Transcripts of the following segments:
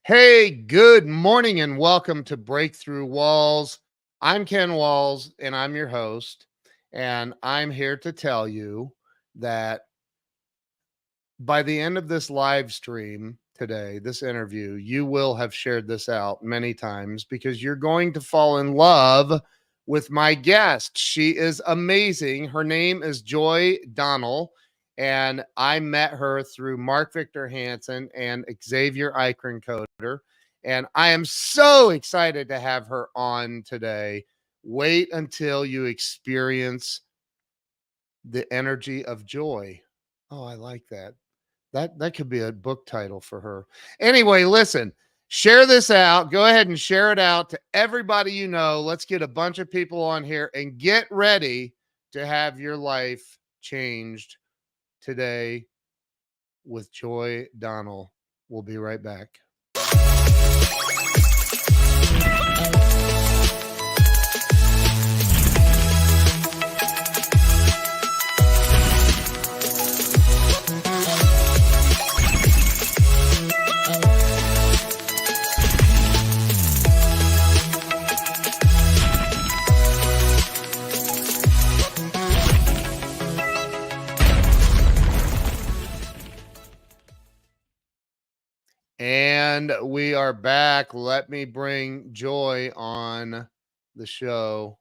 Hey, good morning and welcome to Breakthrough Walls. I'm Ken Walls and I'm your host. And I'm here to tell you that by the end of this live stream today, this interview, you will have shared this out many times because you're going to fall in love with my guest. She is amazing. Her name is Joy Donnell. And I met her through Mark Victor Hansen and Xavier Eichencoder. And I am so excited to have her on today. Wait until you experience the energy of joy. Oh, I like that. That could be a book title for her. Anyway, listen, share this out. Go ahead and share it out to everybody you know. Let's get a bunch of people on here and get ready to have your life changed today with Joy Donnell. We'll be right back. And we are back. Let me bring Joy on the show.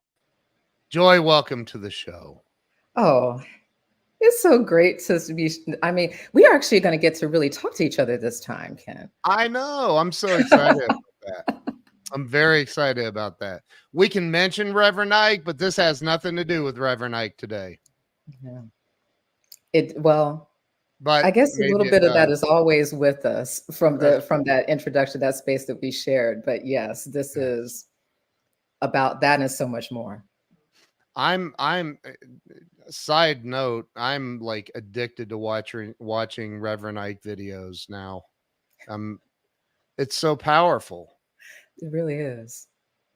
Joy, welcome to the show. Oh, it's so great to be. I mean, we are actually going to get to really talk to each other this time, Ken. I know. I'm so excited about that. I'm very excited about that. We can mention Reverend Ike, but this has nothing to do with Reverend Ike today. Yeah. But I guess a maybe little it bit of that does. is always with us from That's that introduction, that space that we shared. But yes, this is about that and so much more. I'm side note, I'm like addicted to watching Reverend Ike videos now. It's so powerful. It really is.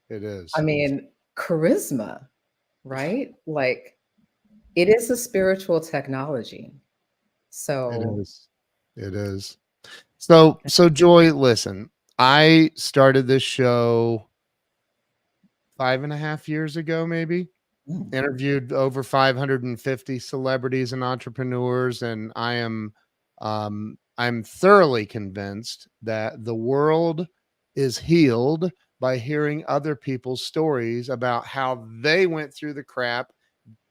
It I is. mean, charisma, right? Like it is a spiritual technology. It So, is. It is. So Joy, listen, I started this show 5.5 years ago, maybe. mm, Interviewed over 550 celebrities and entrepreneurs, and I'm thoroughly convinced that the world is healed by hearing other people's stories about how they went through the crap,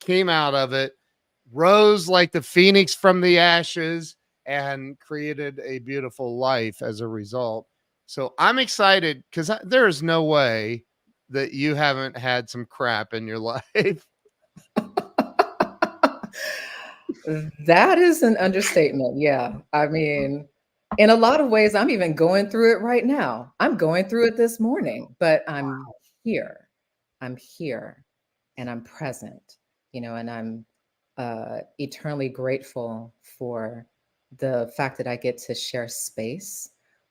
came out of it, rose like the phoenix from the ashes, and created a beautiful life as a result. So I'm excited because there is no way that you haven't had some crap in your life. that is an understatement. Yeah. I mean, in a lot of ways, I'm even going through it right now. I'm going through it this morning, but I'm here. I'm here and I'm present, and I'm eternally grateful for the fact that I get to share space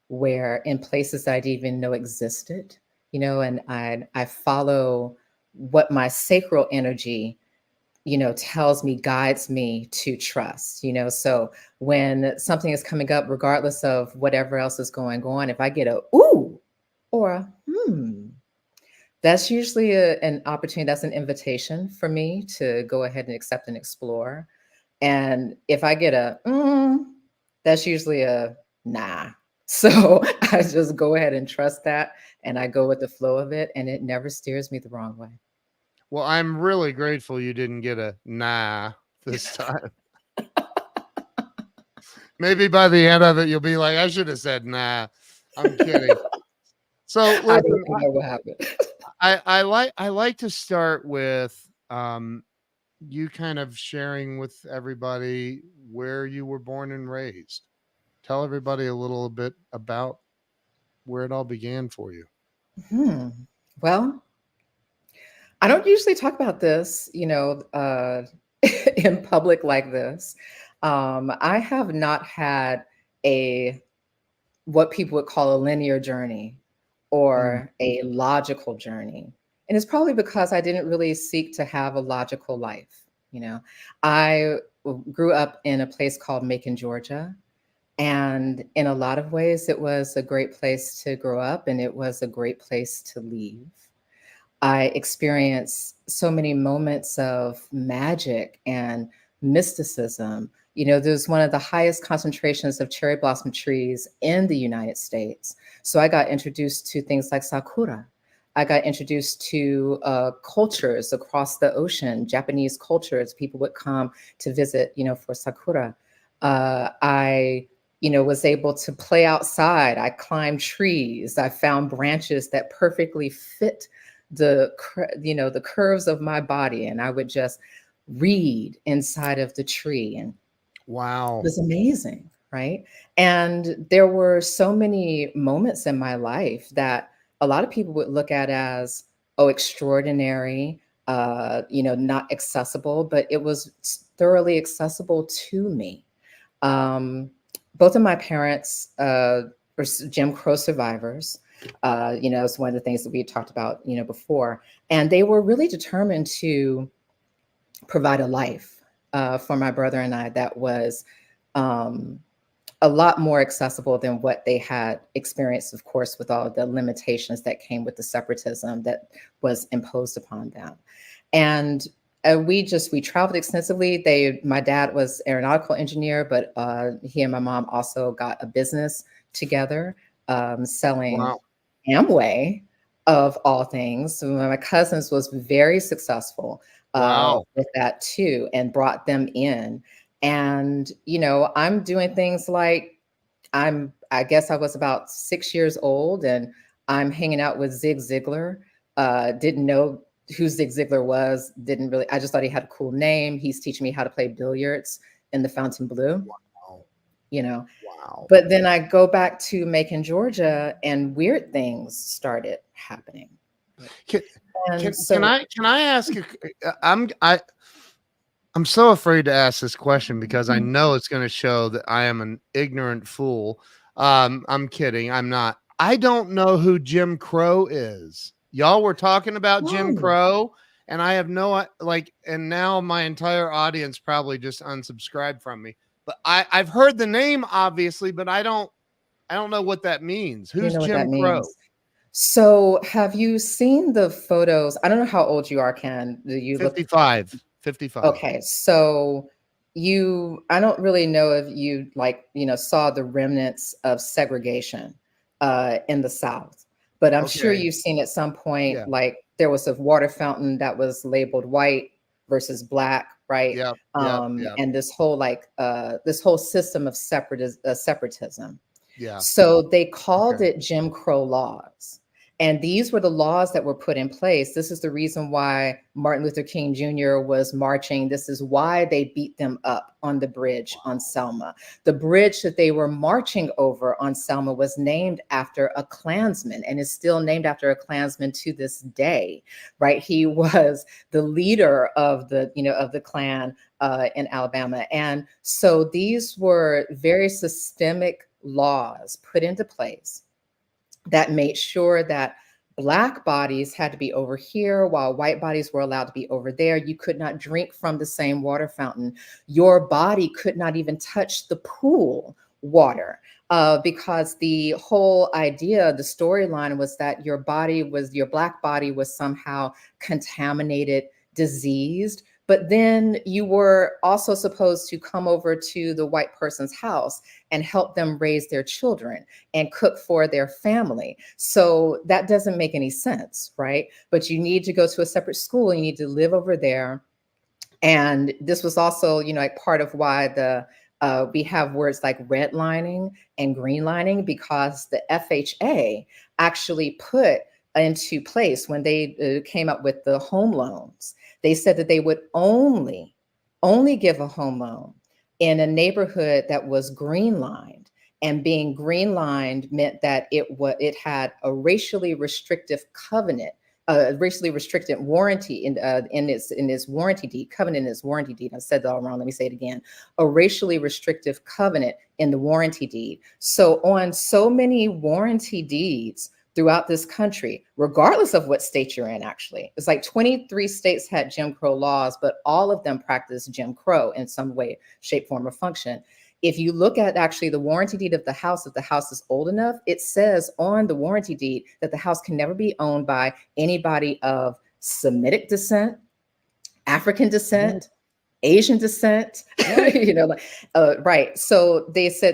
where in places that I didn't even know existed, and I follow what my sacral energy tells me, guides me to trust, so when something is coming up, regardless of whatever else is going on, if I get a ooh or a that's usually an opportunity, that's an invitation for me to go ahead and accept and explore. And if I get a that's usually a nah. So I just go ahead and trust that, and I go with the flow of it, and it never steers me the wrong way. Well, I'm really grateful you didn't get a nah this time. Maybe by the end of it, you'll be like, I should have said nah. I'm kidding. So I don't listen, think that will happen. I like to start with you kind of sharing with everybody where you were born and raised. Tell everybody a little bit about where it all began for you. Hmm. Well, I don't usually talk about this, in public like this. I have not had a what people would call a linear journey Mm. or a logical journey. And it's probably because I didn't really seek to have a logical life. I grew up in a place called Macon, Georgia, And in a lot of ways, it was a great place to grow up, and it was a great place to leave. I experienced so many moments of magic and mysticism. There's one of the highest concentrations of cherry blossom trees in the United States. So I got introduced to things like sakura. I got introduced to cultures across the ocean, Japanese cultures. People would come to visit, for sakura. I was able to play outside. I climbed trees. I found branches that perfectly fit the curves of my body, and I would just read inside of the tree, and Wow. it was amazing, right? And there were so many moments in my life that a lot of people would look at as, oh, extraordinary, not accessible, but it was thoroughly accessible to me. um, Both of my parents were Jim Crow survivors. It's one of the things that we had talked about, before. And they were really determined to provide a life for my brother and I that was um, a lot more accessible than what they had experienced, of course, with all of the limitations that came with the separatism that was imposed upon them. And we traveled extensively. My dad was aeronautical engineer, but he and my mom also got a business together, selling Wow. Amway, of all things. So my cousins was very successful Wow. with that too, and brought them in. And I'm doing things like I guess I was about 6 years old, and I'm hanging out with Zig Ziglar. Didn't know who Zig Ziglar was. Didn't really. I just thought he had a cool name. He's teaching me how to play billiards in the Fontainebleau. Wow. You know, Wow. but then I go back to Macon, Georgia, and weird things started happening. Can, And can I ask you? I'm so afraid to ask this question because I know it's going to show that I am an ignorant fool. I'm kidding. I'm not. I don't know who Jim Crow is. Y'all were talking about Jim oh, Crow, and I have no and now my entire audience probably just unsubscribed from me. But I've heard the name obviously, but I don't know what that means. you Who's know what that Jim Crow? means. So have you seen the photos? I don't know how old you are, Ken. Do you look 55. 55. okay? So I don't really know if you saw the remnants of segregation in the South, but I'm sure Okay. you've seen at some point, Yeah. like there was a water fountain that was labeled white versus black, right? Yep. Yep. Yep. And this whole system of separatism. Yeah. So they called Okay. it Jim Crow laws. And these were the laws that were put in place. This is the reason why Martin Luther King Jr. was marching. This is why they beat them up on the bridge on Selma. The bridge that they were marching over on Selma was named after a Klansman, and is still named after a Klansman to this day, right? He was the leader of the Klan in Alabama. And so these were very systemic laws put into place that made sure that Black bodies had to be over here while white bodies were allowed to be over there. You could not drink from the same water fountain. Your body could not even touch the pool water, because the whole idea, the storyline was that your Black body was somehow contaminated, diseased. But then you were also supposed to come over to the white person's house and help them raise their children and cook for their family. So that doesn't make any sense, right? But you need to go to a separate school. You need to live over there. And this was also, like part of why we have words like redlining and greenlining, because the FHA actually put into place when they came up with the home loans. They said that they would only give a home loan in a neighborhood that was green lined. And being green lined meant that it had a racially restrictive covenant, racially restricted warranty in its warranty deed, covenant in its warranty deed. I said that all wrong. Let me say it again. A racially restrictive covenant in the warranty deed. So on so many warranty deeds throughout this country, regardless of what state you're in, actually, it's like 23 states had Jim Crow laws, but all of them practiced Jim Crow in some way, shape, form, or function. If you look at actually the warranty deed of the house, if the house is old enough, it says on the warranty deed that the house can never be owned by anybody of Semitic descent, African descent, Asian descent, like, right. So they said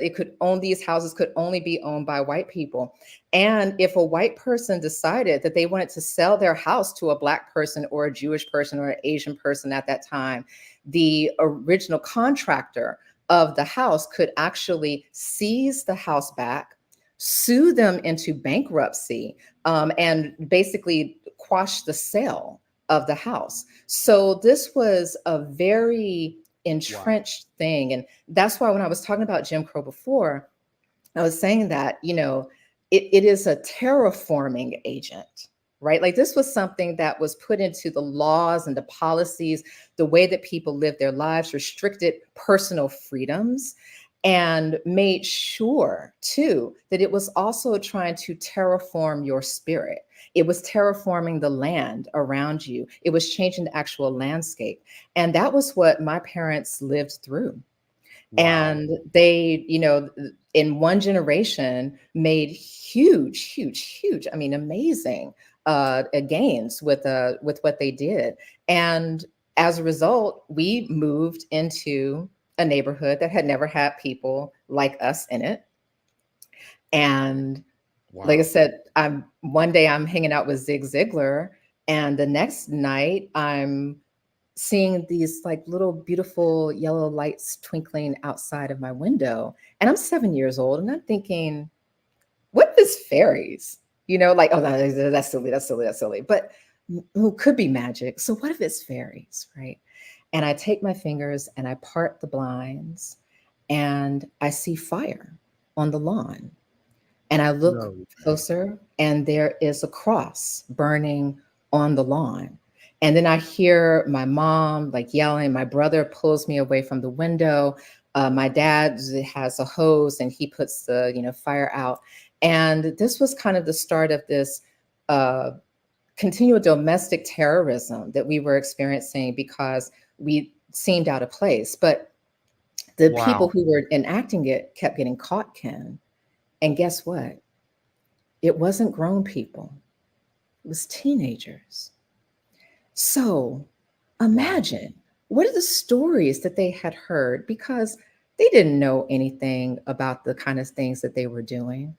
these houses could only be owned by white people. And if a white person decided that they wanted to sell their house to a Black person or a Jewish person or an Asian person at that time, the original contractor of the house could actually seize the house back, sue them into bankruptcy, and basically quash the sale of the house. So this was a very entrenched thing. And that's why when I was talking about Jim Crow before, I was saying that, it is a terraforming agent, right? Like this was something that was put into the laws and the policies, the way that people lived their lives, restricted personal freedoms, and made sure too that it was also trying to terraform your spirit. It was terraforming the land around you. It was changing the actual landscape. And that was what my parents lived through. Wow. And they, in one generation made huge, amazing gains with what they did. And as a result, we moved into a neighborhood that had never had people like us in it. And like I said, one day I'm hanging out with Zig Ziglar, and the next night I'm seeing these like little beautiful yellow lights twinkling outside of my window. And I'm 7 years old, and I'm thinking, what if it's fairies? Like, oh, that's silly. But who could be magic? So what if it's fairies, right? And I take my fingers and I part the blinds, and I see fire on the lawn. And I look closer, and there is a cross burning on the lawn. And then I hear my mom like yelling. My brother pulls me away from the window. My dad has a hose, and he puts the fire out. And this was kind of the start of this continual domestic terrorism that we were experiencing because we seemed out of place. But the people who were enacting it kept getting caught, Ken. And guess what? It wasn't grown people. It was teenagers. So imagine, what are the stories that they had heard? Because they didn't know anything about the kind of things that they were doing.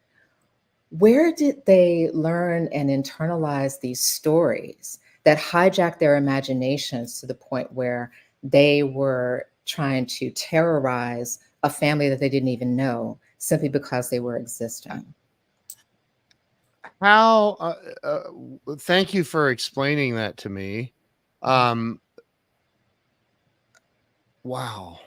Where did they learn and internalize these stories that hijacked their imaginations to the point where they were trying to terrorize a family that they didn't even know simply because they were existing? How thank you for explaining that to me. Wow.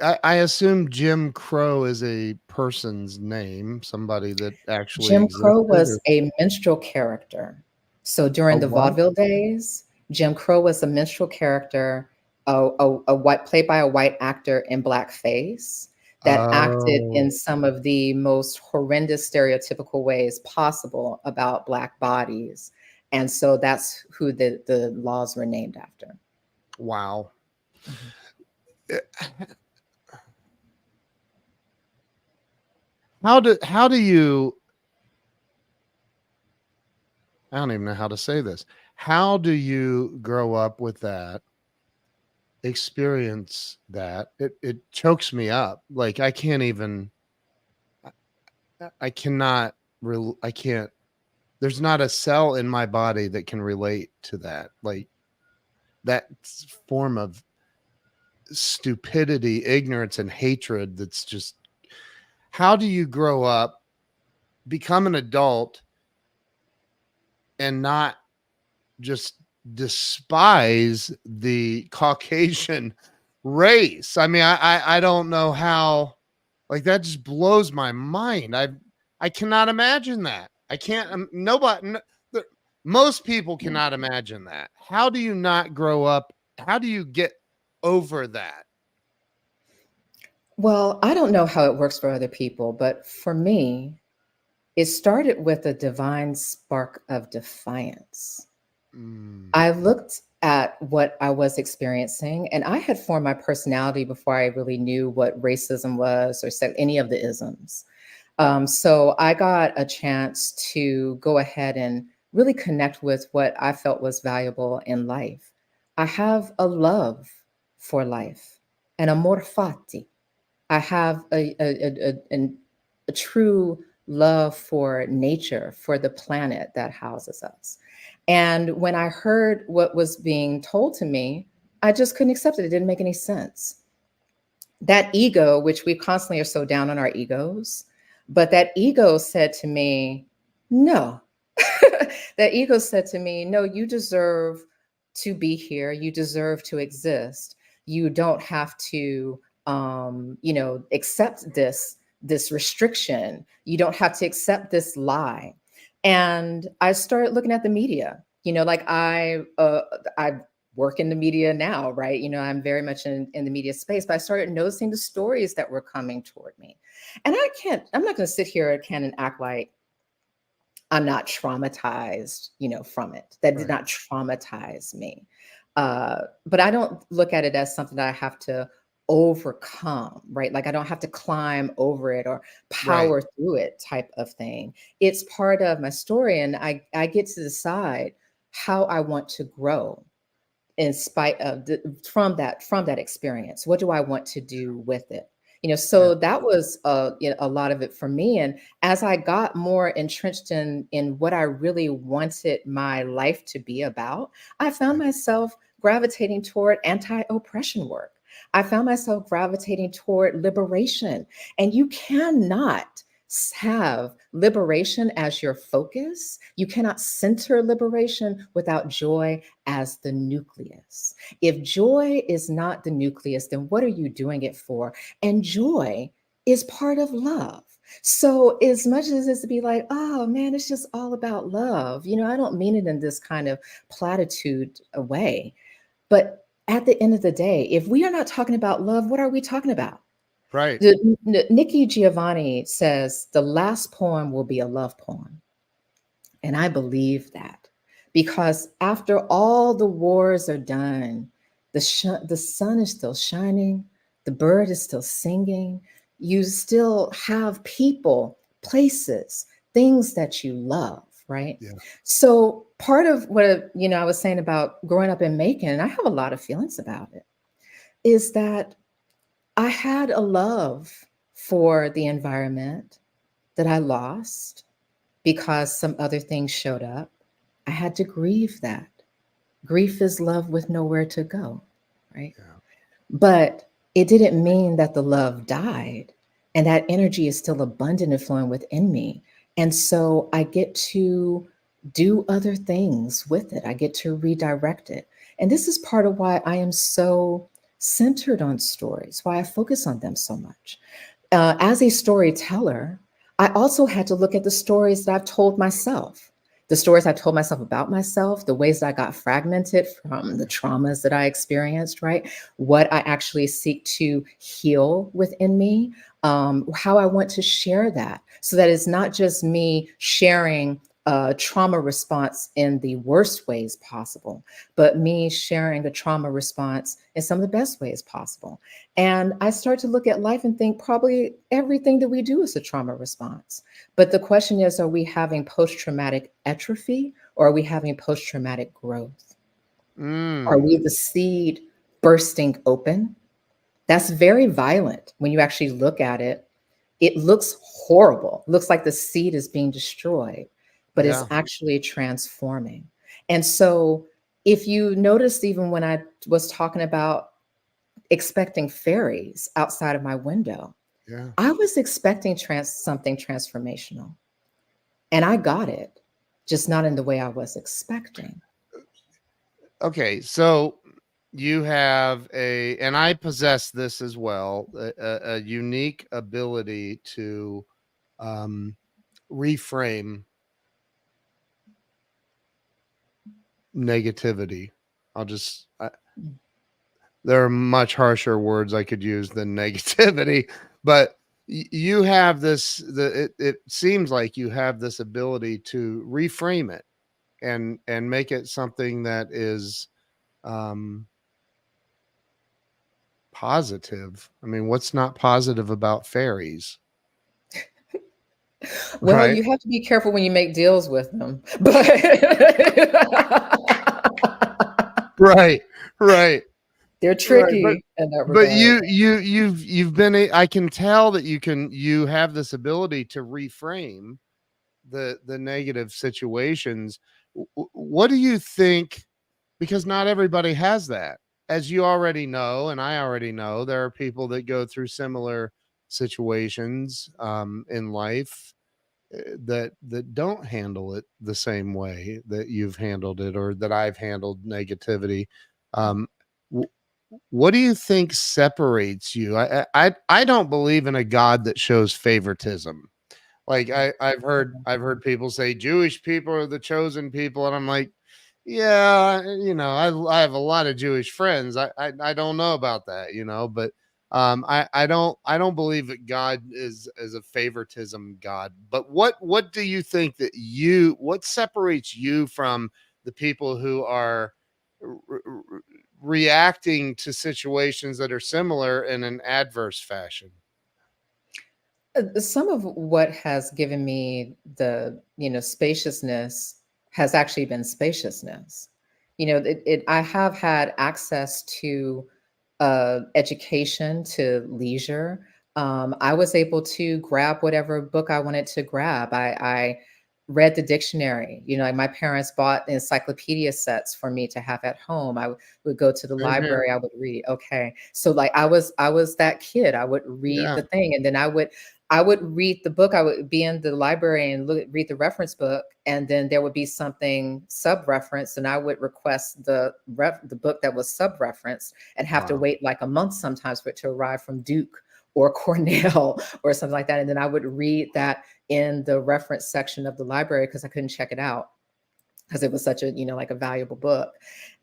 I assume Jim Crow is a person's name, somebody that actually Jim Crow existed, was a minstrel character. So during the what? vaudeville days, Jim Crow was a minstrel character, played by a white actor in blackface that acted in some of the most horrendous stereotypical ways possible about Black bodies. And so that's who the laws were named after. Wow. How do you, I don't even know how to say this. How do you grow up with that, experience that? It chokes me up. Like I can't even, I cannot, I can't, there's not a cell in my body that can relate to that. Like that form of stupidity, ignorance, and hatred. That's just, how do you grow up, become an adult, and not just despise the Caucasian race? I mean, I don't know how, like that just blows my mind. I cannot imagine that. I can't, most people cannot imagine that. How do you not grow up? How do you get over that? Well, I don't know how it works for other people, but for me, it started with a divine spark of defiance. Mm, I looked at what I was experiencing, and I had formed my personality before I really knew what racism was or said any of the isms. So I got a chance to go ahead and really connect with what I felt was valuable in life. I have a love for life, an amor fati. I have a true love for nature, for the planet that houses us. And when I heard what was being told to me, I just couldn't accept it. It didn't make any sense. That ego, which we constantly are so down on our egos, but that ego said to me, no. That ego said to me, no, you deserve to be here. You deserve to exist. You don't have to, accept this restriction. You don't have to accept this lie. And I started looking at the media. Like I work in the media now, right? I'm very much in the media space, but I started noticing the stories that were coming toward me. And I'm not going to sit here and act like I'm not traumatized, from it. That did right. not traumatize me. But I don't look at it as something that I have to overcome, right? Like I don't have to climb over it or Right. power through it type of thing. It's part of my story. And I get to decide how I want to grow in spite of from that experience. What do I want to do with it? Yeah. So that was a lot of it for me. And as I got more entrenched in what I really wanted my life to be about, I found Yeah. myself gravitating toward anti-oppression work. I found myself gravitating toward liberation. And you cannot have liberation as your focus. You cannot center liberation without joy as the nucleus. If joy is not the nucleus, then what are you doing it for? And joy is part of love. So, as much as it's to be like, oh man, it's just all about love, I don't mean it in this kind of platitude way. But at the end of the day, if we are not talking about love, what are we talking about? Right. Nikki Giovanni says the last poem will be a love poem. And I believe that because after all the wars are done, the sun is still shining, the bird is still singing, you still have people, places, things that you love, right? Yeah. So part of what I was saying about growing up in Macon, and I have a lot of feelings about it, is that I had a love for the environment that I lost because some other things showed up. I had to grieve that. Grief is love with nowhere to go, right? Yeah. But it didn't mean that the love died. And that energy is still abundant and flowing within me. And so I get to do other things with it, I get to redirect it. And this is part of why I am so centered on stories, why I focus on them so much. As a storyteller, I also had to look at the stories that I've told myself, the stories I told myself about myself, the ways that I got fragmented from the traumas that I experienced, right? What I actually seek to heal within me, how I want to share that so that it's not just me sharing a trauma response in the worst ways possible, but me sharing a trauma response in some of the best ways possible. And I start to look at life and think probably everything that we do is a trauma response. But the question is, are we having post traumatic atrophy or are we having post traumatic growth? Are Mm, we the seed bursting open? That's very violent when you actually look at it. It looks horrible. It looks like the seed is being destroyed, but it's yeah. actually transforming. And so, if you noticed, even when I was talking about expecting fairies outside of my window, Yeah. I was expecting something transformational, and I got it, just not in the way I was expecting. Okay. So you have and I possess this as well, a unique ability to um, reframe negativity. I'll just, Mm. there are much harsher words I could use than negativity, but you have this, it seems like you have this ability to reframe it. and make it something that is positive. I mean, what's not positive about fairies? Well, Right? you have to be careful when you make deals with them. But Right. Right. they're Right. tricky in that But regard. you've been I can tell that you have this ability to reframe the negative situations. What do you think, because not everybody has that. As you already know, and I already know, there are people that go through similar situations in life that don't handle it the same way that you've handled it, or that I've handled negativity. Um, w- what do you think separates you? I don't believe in a God that shows favoritism. Like I've heard people say Jewish people are the chosen people, and I'm like, yeah, I have a lot of Jewish friends. I don't know about that, but I don't believe that God is a favoritism God. But what do you think what separates you from the people who are reacting to situations that are similar in an adverse fashion? Some of what has given me the, spaciousness has actually been spaciousness. I have had access to education, to leisure. I was able to grab whatever book I wanted to grab. I read the dictionary. Like my parents bought encyclopedia sets for me to have at home. I would go to the Same here. library. I would read. Okay, so like I was that kid. I would read Yeah. the thing, and then I would read the book. I would be in the library and read the reference book, and then there would be something sub-referenced, and I would request the book that was sub-referenced, and have to Wow. wait like a month sometimes for it to arrive from Duke or Cornell or something like that. And then I would read that in the reference section of the library because I couldn't check it out because it was such a, like a valuable book.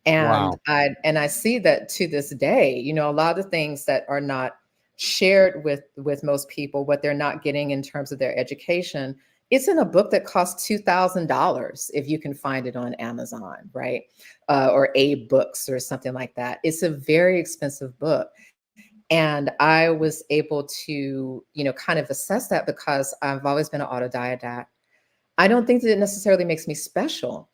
And Wow. I see that to this day, a lot of the things that are not shared with most people, what they're not getting in terms of their education, it's in a book that costs $2,000 if you can find it on Amazon, right? Or A Books or something like that. It's a very expensive book. And I was able to, kind of assess that because I've always been an autodidact. I don't think that it necessarily makes me special.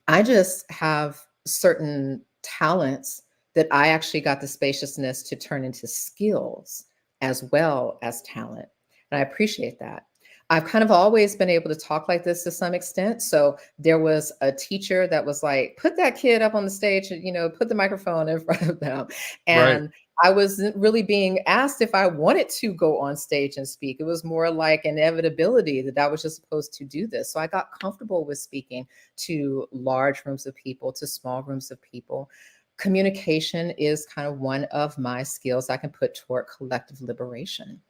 I just have certain talents that I actually got the spaciousness to turn into skills as well as talent. And I appreciate that. I've kind of always been able to talk like this to some extent. So there was a teacher that was like, put that kid up on the stage, and, put the microphone in front of them. Right. And I wasn't really being asked if I wanted to go on stage and speak. It was more like inevitability that I was just supposed to do this. So I got comfortable with speaking to large rooms of people, to small rooms of people. Communication is kind of one of my skills I can put toward collective liberation.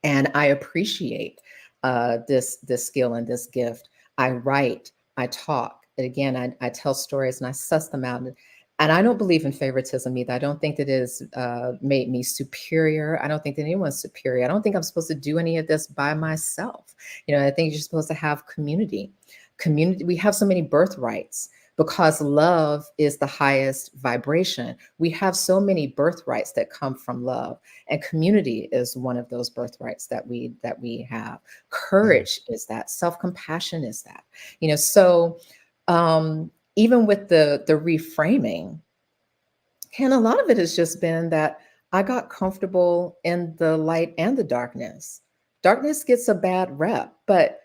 And I appreciate this skill and this gift. I write, I talk. And again, I tell stories and I suss them out. And I don't believe in favoritism either. I don't think that it has made me superior. I don't think that anyone's superior. I don't think I'm supposed to do any of this by myself. I think you're supposed to have community. Community. We have so many birthrights because love is the highest vibration. We have so many birthrights that come from love, and community is one of those birthrights that we have. Mm. Courage is that. Self-compassion is that. So even with the reframing, and a lot of it has just been that I got comfortable in the light and the darkness. Darkness gets a bad rep, but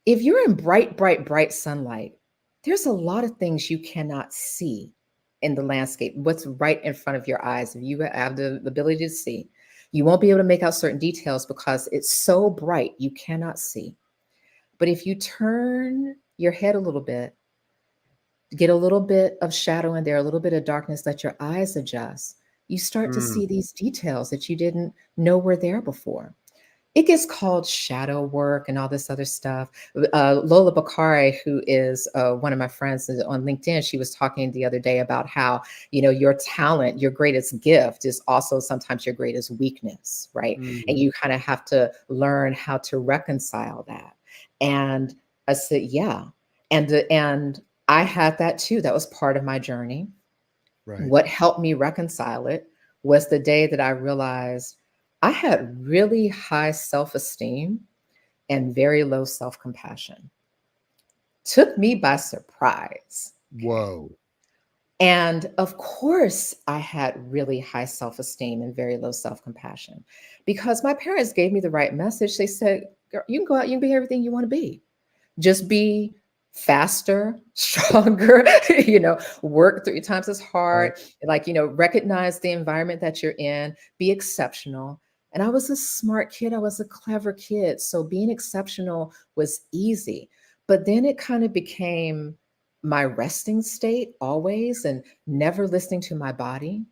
if you're in bright, bright, bright sunlight, there's a lot of things you cannot see in the landscape, what's right in front of your eyes. If you have the ability to see, you won't be able to make out certain details because it's so bright, you cannot see. But if you turn your head a little bit, get a little bit of shadow in there, a little bit of darkness, let your eyes adjust, you start to Mm. see these details that you didn't know were there before. It gets called shadow work and all this other stuff. Lola Bakari, who is one of my friends on LinkedIn, she was talking the other day about how, your talent, your greatest gift is also sometimes your greatest weakness, right? And Mm. you kind of have to learn how to reconcile that. And I said, yeah. And I had that too. That was part of my journey. Right. What helped me reconcile it was the day that I realized I had really high self-esteem and very low self-compassion. Took me by surprise. Okay. Whoa. And of course, I had really high self esteem and very low self compassion because my parents gave me the right message. They said, "Girl, you can go out, you can be everything you want to be. Just be faster, stronger, work 3 times as Right. hard, like, recognize the environment that you're in, be exceptional." And I was a smart kid, I was a clever kid. So being exceptional was easy. But then it kind of became my resting state always, and never listening to my body,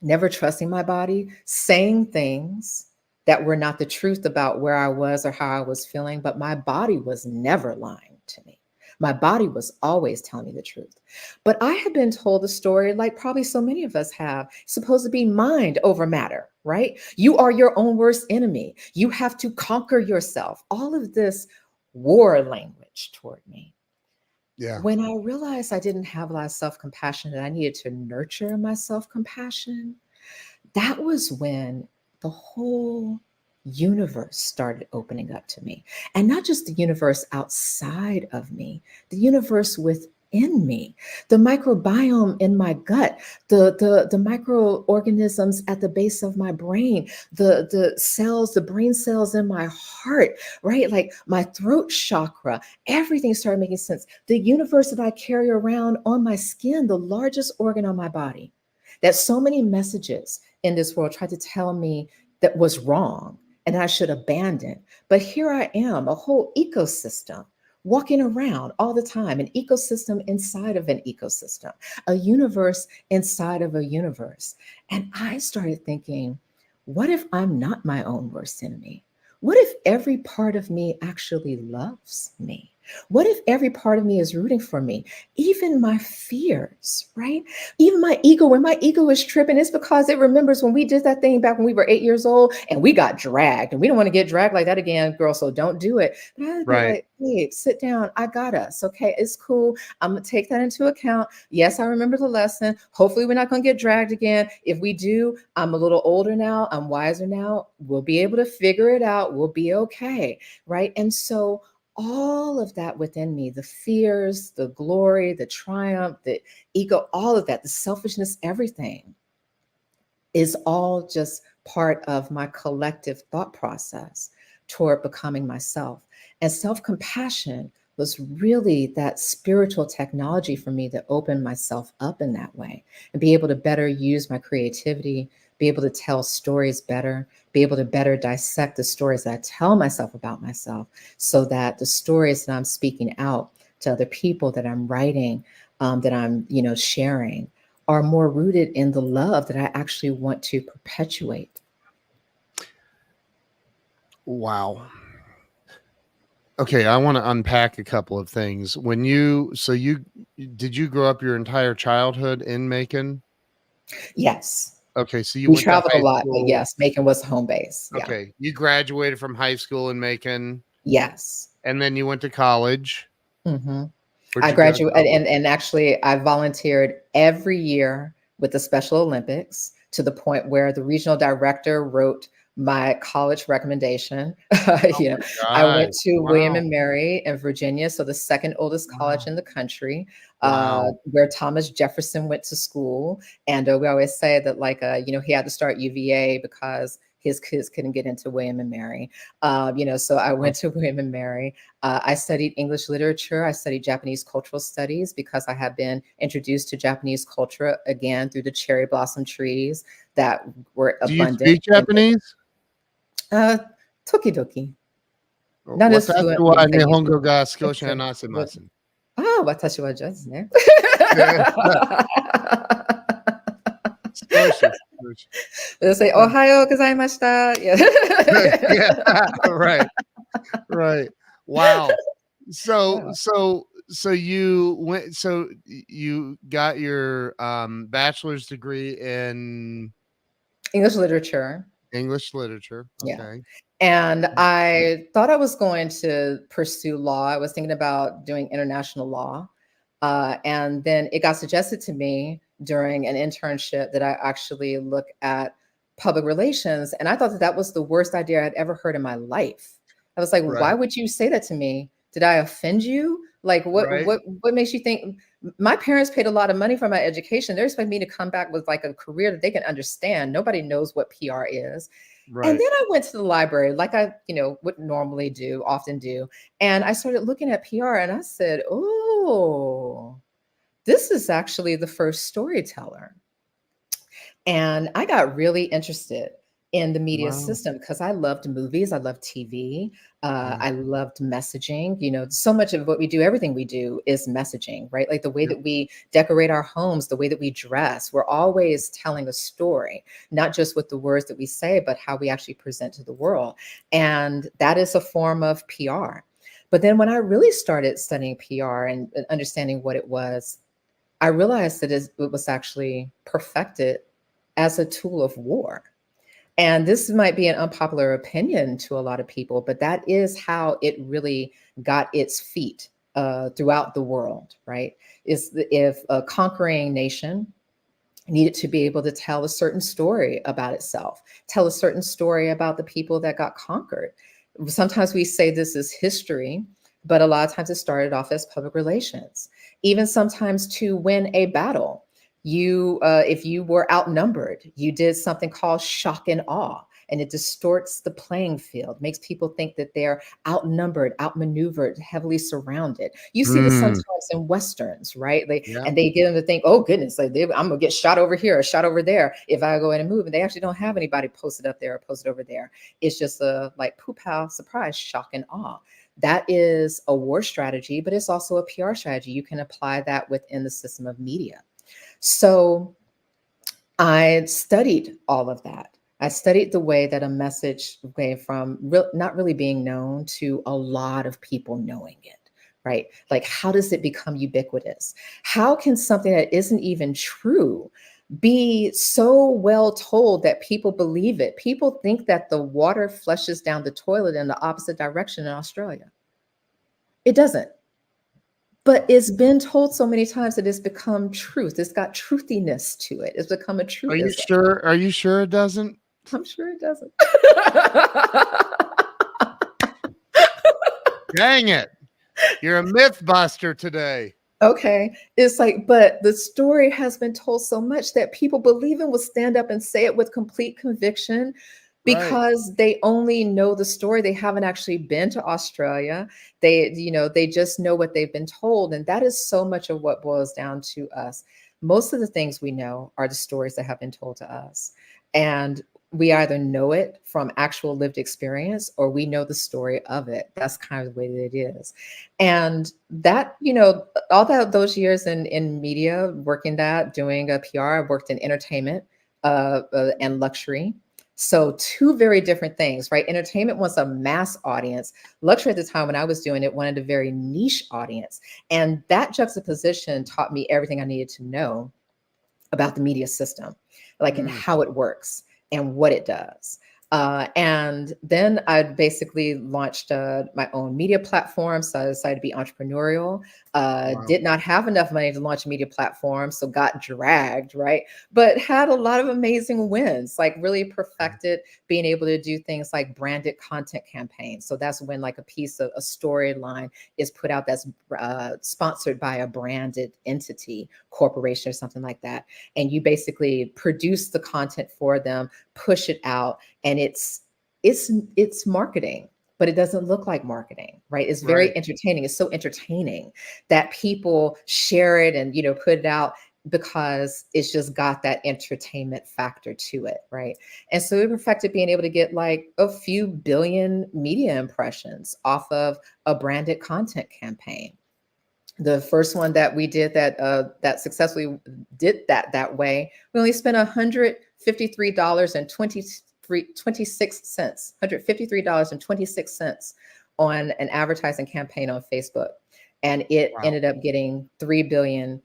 never trusting my body, saying things that were not the truth about where I was or how I was feeling, but my body was never lying to me. My body was always telling me the truth. But I had been told the story, like probably so many of us have, supposed to be mind over matter, right? You are your own worst enemy. You have to conquer yourself. All of this war language toward me. Yeah. When I realized I didn't have a lot of self compassion and I needed to nurture my self compassion, that was when the whole universe started opening up to me. And not just the universe outside of me, the universe within me, the microbiome in my gut, the microorganisms at the base of my brain, the cells, the brain cells in my heart, right? Like my throat chakra, everything started making sense. The universe that I carry around on my skin, the largest organ on my body, that so many messages in this world tried to tell me that was wrong and I should abandon. But here I am, a whole ecosystem walking around all the time, an ecosystem inside of an ecosystem, a universe inside of a universe. And I started thinking, what if I'm not my own worst enemy? What if every part of me actually loves me? What if every part of me is rooting for me? Even my fears, right? Even my ego, when my ego is tripping, it's because it remembers when we did that thing back when we were 8 years old and we got dragged. And we don't want to get dragged like that again, girl. So don't do it. But I would be Right. like, hey, sit down. I got us. Okay, it's cool. I'm going to take that into account. Yes, I remember the lesson. Hopefully, we're not going to get dragged again. If we do, I'm a little older now. I'm wiser now. We'll be able to figure it out. We'll be okay. Right. And so, all of that within me, the fears, the glory, the triumph, the ego, all of that, the selfishness, everything is all just part of my collective thought process toward becoming myself. And self compassion was really that spiritual technology for me that opened myself up in that way and be able to better use my creativity, be able to tell stories better, be able to better dissect the stories that I tell myself about myself so that the stories that I'm speaking out to other people, that I'm writing, that I'm, sharing, are more rooted in the love that I actually want to perpetuate. Wow. Okay, I want to unpack a couple of things. Did you grow up your entire childhood in Macon? Yes, Okay, so you we went to traveled a high lot, but school. yes, Macon was home base. Yeah. Okay, you graduated from high school in Macon, Yes. and then you went to college. hmm Where'd I you go to graduated, college? and actually, I volunteered every year with the Special Olympics to the point where the regional director wrote my college recommendation. Oh you know, my I went gosh! to William Wow! and Mary in Virginia, so the second oldest college Wow! in the country, Wow! where Thomas Jefferson went to school. And we always say that, like, he had to start UVA because his kids couldn't get into William and Mary. So I Wow! went to William and Mary. I studied English literature. I studied Japanese cultural studies because I had been introduced to Japanese culture again through the cherry blossom trees that were Do you abundant speak Japanese? uh, Tokidoki. Not as 私 fluently は as I 日 used 本 to. 語が少し It's a 話せま what す。watashi wa desu ne. 少し、少し。They'll say, Ohayo gozaimashita. Yeah, Yeah. right, right. Wow. So Yeah. so so you went so you got your bachelor's degree in English literature. English literature. Yeah. Okay. And I thought I was going to pursue law. I was thinking about doing international law. And then it got suggested to me during an internship that I actually look at public relations. And I thought that that was the worst idea I'd ever heard in my life. I was like, why Right. would you say that to me? Did I offend you? Like, Right. what makes you think? My parents paid a lot of money for my education. They're expecting me to come back with like a career that they can understand. Nobody knows what PR is. And Right. then I went to the library, like I, would normally do, often do. And I started looking at PR and I said, oh, this is actually the first storyteller. And I got really interested in the media Wow. system because I loved movies, I loved TV, Yeah. I loved messaging. So much of what we do, everything we do is messaging, right? Like the way Yep. that we decorate our homes, the way that we dress, we're always telling a story, not just with the words that we say, but how we actually present to the world. And that is a form of PR. But then when I really started studying PR and understanding what it was, I realized that it was actually perfected as a tool of war. And this might be an unpopular opinion to a lot of people, but that is how it really got its feet throughout the world, right? If a conquering nation needed to be able to tell a certain story about itself, tell a certain story about the people that got conquered. Sometimes we say this is history, but a lot of times it started off as public relations. Even sometimes to win a battle, if you were outnumbered, you did something called shock and awe, and it distorts the playing field, makes people think that they're outnumbered, outmaneuvered, heavily surrounded. You see this Mm. sometimes in westerns, right? Yeah. And they get them to think, oh goodness, I'm gonna get shot over here or shot over there if I go in and move. And they actually don't have anybody posted up there or posted over there. It's just a like poop house, surprise, shock and awe. That is a war strategy, but it's also a PR strategy. You can apply that within the system of media. So I studied all of that. I studied the way that a message went from not really being known to a lot of people knowing it, right? Like, how does it become ubiquitous? How can something that isn't even true be so well told that people believe it? People think that the water flushes down the toilet in the opposite direction in Australia. It doesn't. But it's been told so many times that it's become truth. It's got truthiness to it. It's become a Are you truism. sure? Are you sure it doesn't? I'm sure it doesn't. Dang it. You're a myth buster today. Okay. It's like, but the story has been told so much that people believe and will stand up and say it with complete conviction Right. because they only know the story. They haven't actually been to Australia. They just know what they've been told. And that is so much of what boils down to us. Most of the things we know are the stories that have been told to us. And we either know it from actual lived experience or we know the story of it. That's kind of the way that it is. And that, all those years in media, working that, doing a PR, I worked in entertainment and luxury. So two very different things, right? Entertainment was a mass audience. Luxury at the time when I was doing it wanted a very niche audience. And that juxtaposition taught me everything I needed to know about the media system, like and Mm. how it works and what it does. And then I basically launched my own media platform. So I decided to be entrepreneurial. Wow. Did not have enough money to launch a media platform, so got dragged, right? But had a lot of amazing wins, like really perfected being able to do things like branded content campaigns. So that's when like a piece of a storyline is put out that's sponsored by a branded entity, corporation, or something like that. And you basically produce the content for them, push it out, and it's marketing, but it doesn't look like marketing, right? It's very Right. entertaining. It's so entertaining that people share it and put it out because it's just got that entertainment factor to it, right? And so it perfected being able to get like a few billion media impressions off of a branded content campaign. The first one that we did that successfully did that way, we only spent $153.26, $153.26 on an advertising campaign on Facebook, and it Wow. ended up getting 3 billion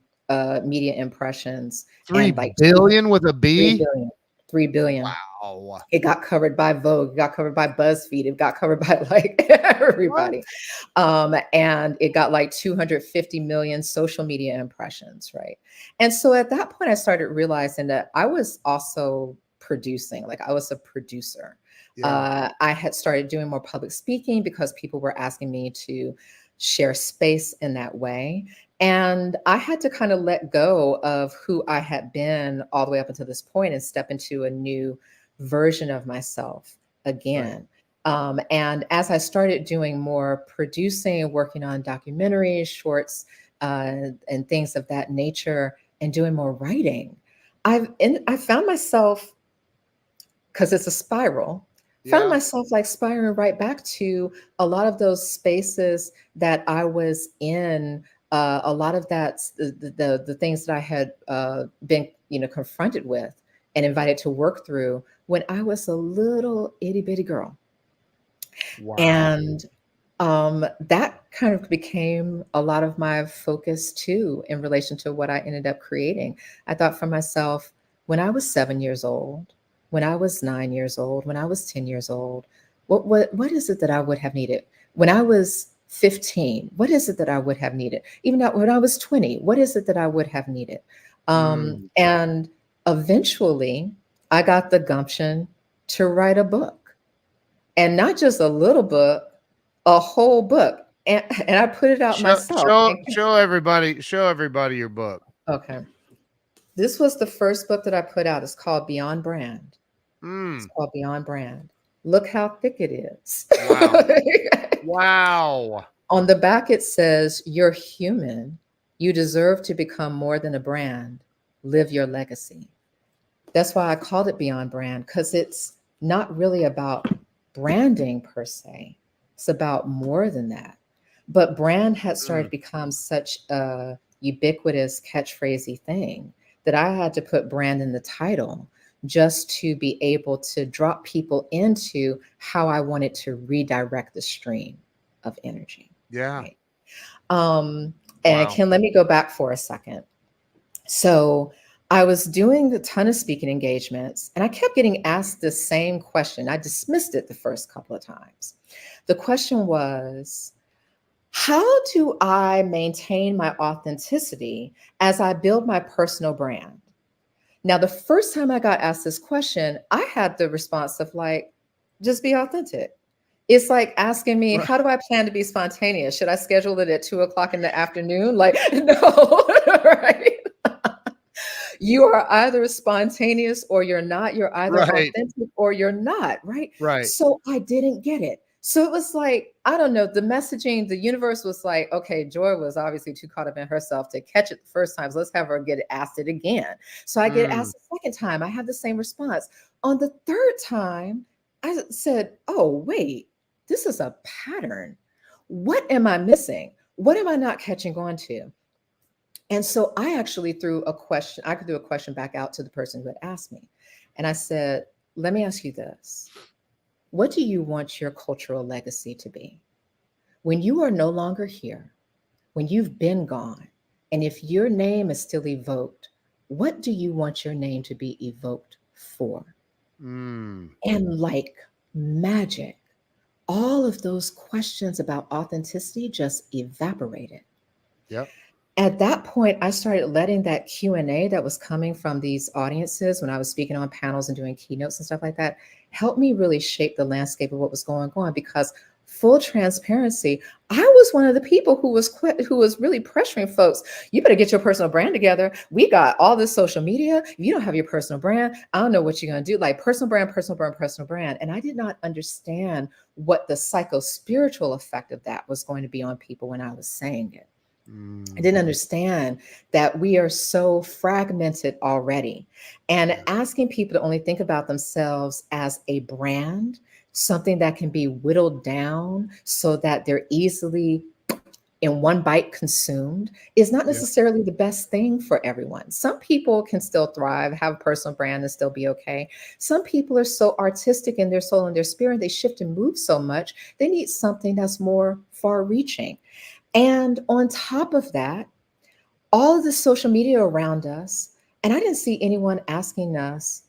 media impressions 3 and like 200 billion with a 3 B? billion, 3 billion. It got covered by Vogue, it got covered by BuzzFeed, it got covered by like everybody. And it got like 250 million social media impressions, right? And so at that point, I started realizing that I was also producing, like I was a producer. Yeah. I had started doing more public speaking because people were asking me to share space in that way. And I had to kind of let go of who I had been all the way up until this point and step into a new version of myself Right. again. And as I started doing more producing and working on documentaries, shorts, and things of that nature, and doing more writing, I found myself, because it's a spiral, found Yeah. myself like spiraling right back to a lot of those spaces that I was in. A lot of that's the things that I had been, confronted with and invited to work through when I was a little itty bitty girl. Wow. And that kind of became a lot of my focus too in relation to what I ended up creating. I thought for myself, when I was 7 years old, when I was 9 years old, when I was 10 years old, what is it that I would have needed? When I was 15, what is it that I would have needed? Even when I was 20, what is it that I would have needed? Mm. And eventually I got the gumption to write a book, and not just a little book, a whole book. And I put it out Show myself. show show everybody your book. Okay. This was the first book that I put out. It's called Beyond Brand. It's Mm. called Beyond Brand. Look how thick it is. Wow. Wow. On the back, it says, "You're human. You deserve to become more than a brand. Live your legacy." That's why I called it Beyond Brand, because it's not really about branding per se. It's about more than that. But brand had started Mm. to become such a ubiquitous catchphrasey thing that I had to put brand in the title just to be able to drop people into how I wanted to redirect the stream of energy. Yeah. Right. Um, and Wow. Ken, let me go back for a second. So I was doing a ton of speaking engagements, and I kept getting asked the same question. I dismissed it the first couple of times. The question was, how do I maintain my authenticity as I build my personal brand? Now, the first time I got asked this question, I had the response of like, just be authentic. It's like asking me, Right. how do I plan to be spontaneous? Should I schedule it at 2 o'clock in the afternoon? Like, no, right? You are either spontaneous or you're not. You're either Right. authentic or you're not, right? Right. So I didn't get it. So it was like, I don't know, the messaging, the universe was like, okay, Joy was obviously too caught up in herself to catch it the first time. So let's have her get it asked it again. So I get Mm. asked the second time. I have the same response. On the third time, I said, oh, wait, this is a pattern. What am I missing? What am I not catching on to? And so I actually I threw a question back out to the person who had asked me. And I said, let me ask you this. What do you want your cultural legacy to be? When you are no longer here, when you've been gone, and if your name is still evoked, what do you want your name to be evoked for? Mm. And like magic, all of those questions about authenticity just evaporated. Yep. At that point, I started letting that Q&A that was coming from these audiences when I was speaking on panels and doing keynotes and stuff like that help me really shape the landscape of what was going on. Because full transparency, I was one of the people who was really pressuring folks. You better get your personal brand together. We got all this social media. If you don't have your personal brand, I don't know what you're going to do. Like personal brand, personal brand, personal brand. And I did not understand what the psychospiritual effect of that was going to be on people when I was saying it. I Mm. didn't understand that we are so fragmented already. And Yeah. asking people to only think about themselves as a brand, something that can be whittled down so that they're easily in one bite consumed, is not Yeah. necessarily the best thing for everyone. Some people can still thrive, have a personal brand, and still be okay. Some people are so artistic in their soul and their spirit, they shift and move so much, they need something that's more far reaching. And on top of that, all of the social media around us, and I didn't see anyone asking us,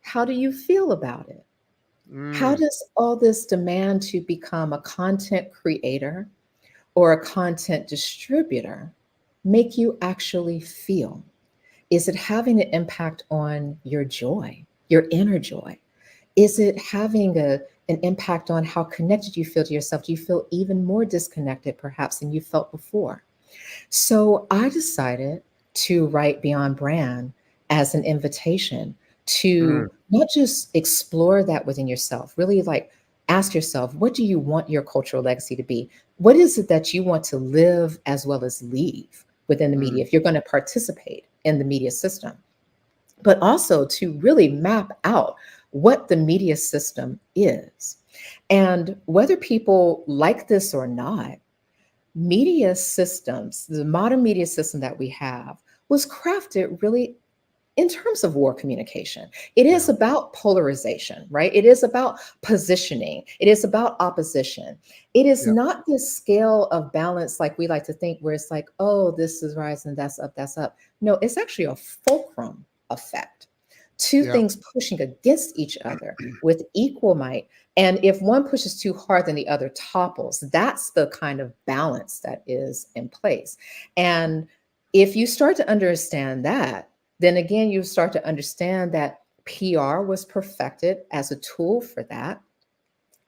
How do you feel about it? How Mm, does all this demand to become a content creator or a content distributor make you actually feel? Is it having an impact on your joy, your inner joy? Is it having an impact on how connected you feel to yourself? Do you feel even more disconnected perhaps than you felt before? So I decided to write Beyond Brand as an invitation mm, to not just explore that within yourself, really like ask yourself, what do you want your cultural legacy to be? What is it that you want to live as well as leave within the mm. media if you're going to participate in the media system? But also to really map out what the media system is. And whether people like this or not, media systems, the modern media system that we have, was crafted really in terms of war communication. It is Yeah, about polarization, right? It is about positioning. It is about opposition. It is yeah, not this scale of balance like we like to think, where it's like, oh, this is rising, that's up, that's up. No, it's actually a fulcrum effect. Two yeah, things pushing against each other with equal might. And if one pushes too hard, then the other topples. That's the kind of balance that is in place. And if you start to understand that, then again, you start to understand that PR was perfected as a tool for that.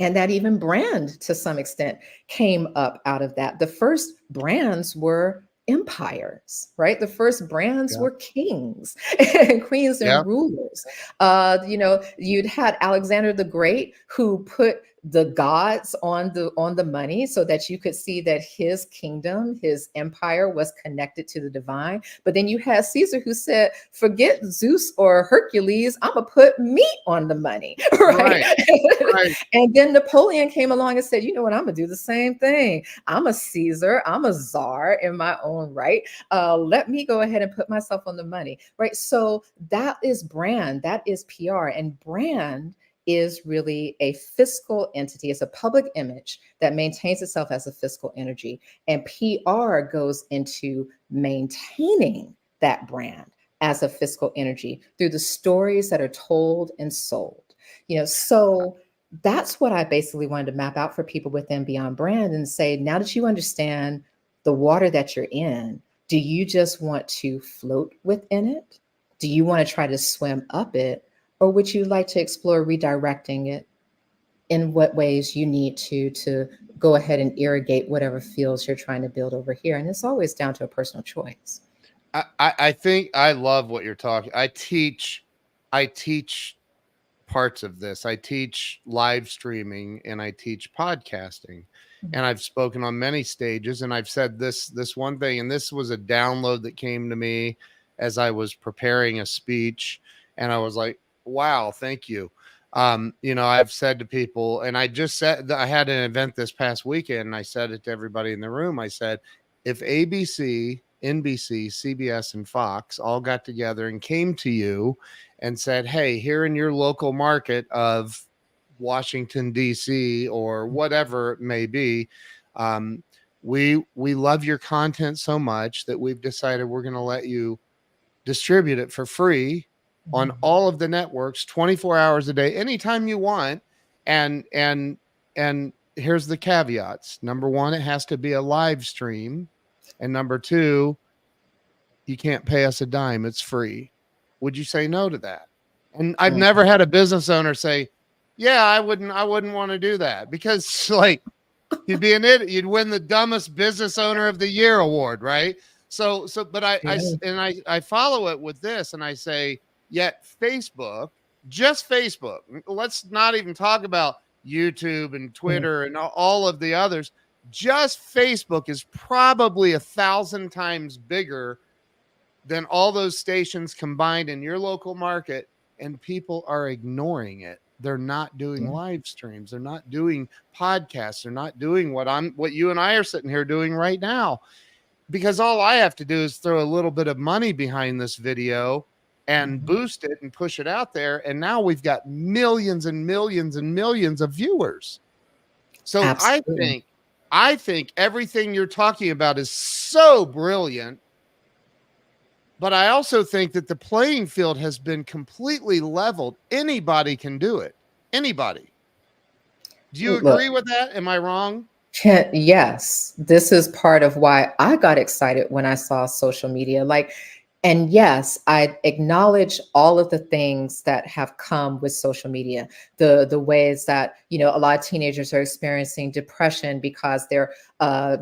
And that even brand to some extent came up out of that. The first brands were empires, right? The first brands yeah, were kings and queens yeah. and rulers. You'd had Alexander the Great, who put the gods on the money so that you could see that his kingdom, his empire was connected to the divine. But then you had Caesar, who said, forget Zeus or Hercules, I'm gonna put meat on the money, right? Right, right. And then Napoleon came along and said, you know what, I'm gonna do the same thing. I'm a Caesar, I'm a czar in my own right. Let me go ahead and put myself on the money, right? So that is brand, that is PR, and brand is really a fiscal entity. It's a public image that maintains itself as a fiscal energy. And PR goes into maintaining that brand as a fiscal energy through the stories that are told and sold. So that's what I basically wanted to map out for people within Beyond Brand and say, now that you understand the water that you're in, do you just want to float within it? Do you want to try to swim up it? Or would you like to explore redirecting it in what ways you need to go ahead and irrigate whatever fields you're trying to build over here? And it's always down to a personal choice. I think I love what you're talking. I teach parts of this. I teach live streaming and I teach podcasting. Mhm. And I've spoken on many stages and I've said this one thing, and this was a download that came to me as I was preparing a speech, and I was like, wow, thank you. I've said to people, and I just said that I had an event this past weekend, and I said it to everybody in the room. I said, if ABC, NBC, CBS, and Fox all got together and came to you and said, hey, here in your local market of Washington, D.C., or whatever it may be, um, we love your content so much that we've decided we're going to let you distribute it for free on Mhm. all of the networks 24 hours a day, anytime you want. And here's the caveats. Number one, it has to be a live stream. And number two, you can't pay us a dime. It's free. Would you say no to that? And I've never Mhm. had a business owner say, yeah, I wouldn't want to do that, because like you'd be an idiot. You'd win the dumbest business owner of the year award. Right. But Yeah. I follow it with this, and I say, yet Facebook, just Facebook, let's not even talk about YouTube and Mhm. Twitter and all of the others. Just Facebook is probably 1,000 times bigger than all those stations combined in your local market, and people are ignoring it. They're not doing Yeah. live streams, they're not doing podcasts, they're not doing what you and I are sitting here doing right now, because all I have to do is throw a little bit of money behind this video and Mhm. boost it and push it out there, and now we've got millions and millions and millions of viewers. So Absolutely. I think everything you're talking about is so brilliant. But I also think that the playing field has been completely leveled. Anybody can do it. Anybody. Do you Look, agree with that? Am I wrong? yes, this is part of why I got excited when I saw social media. Like, and yes, I acknowledge all of the things that have come with social media, the ways that, you know, a lot of teenagers are experiencing depression because they're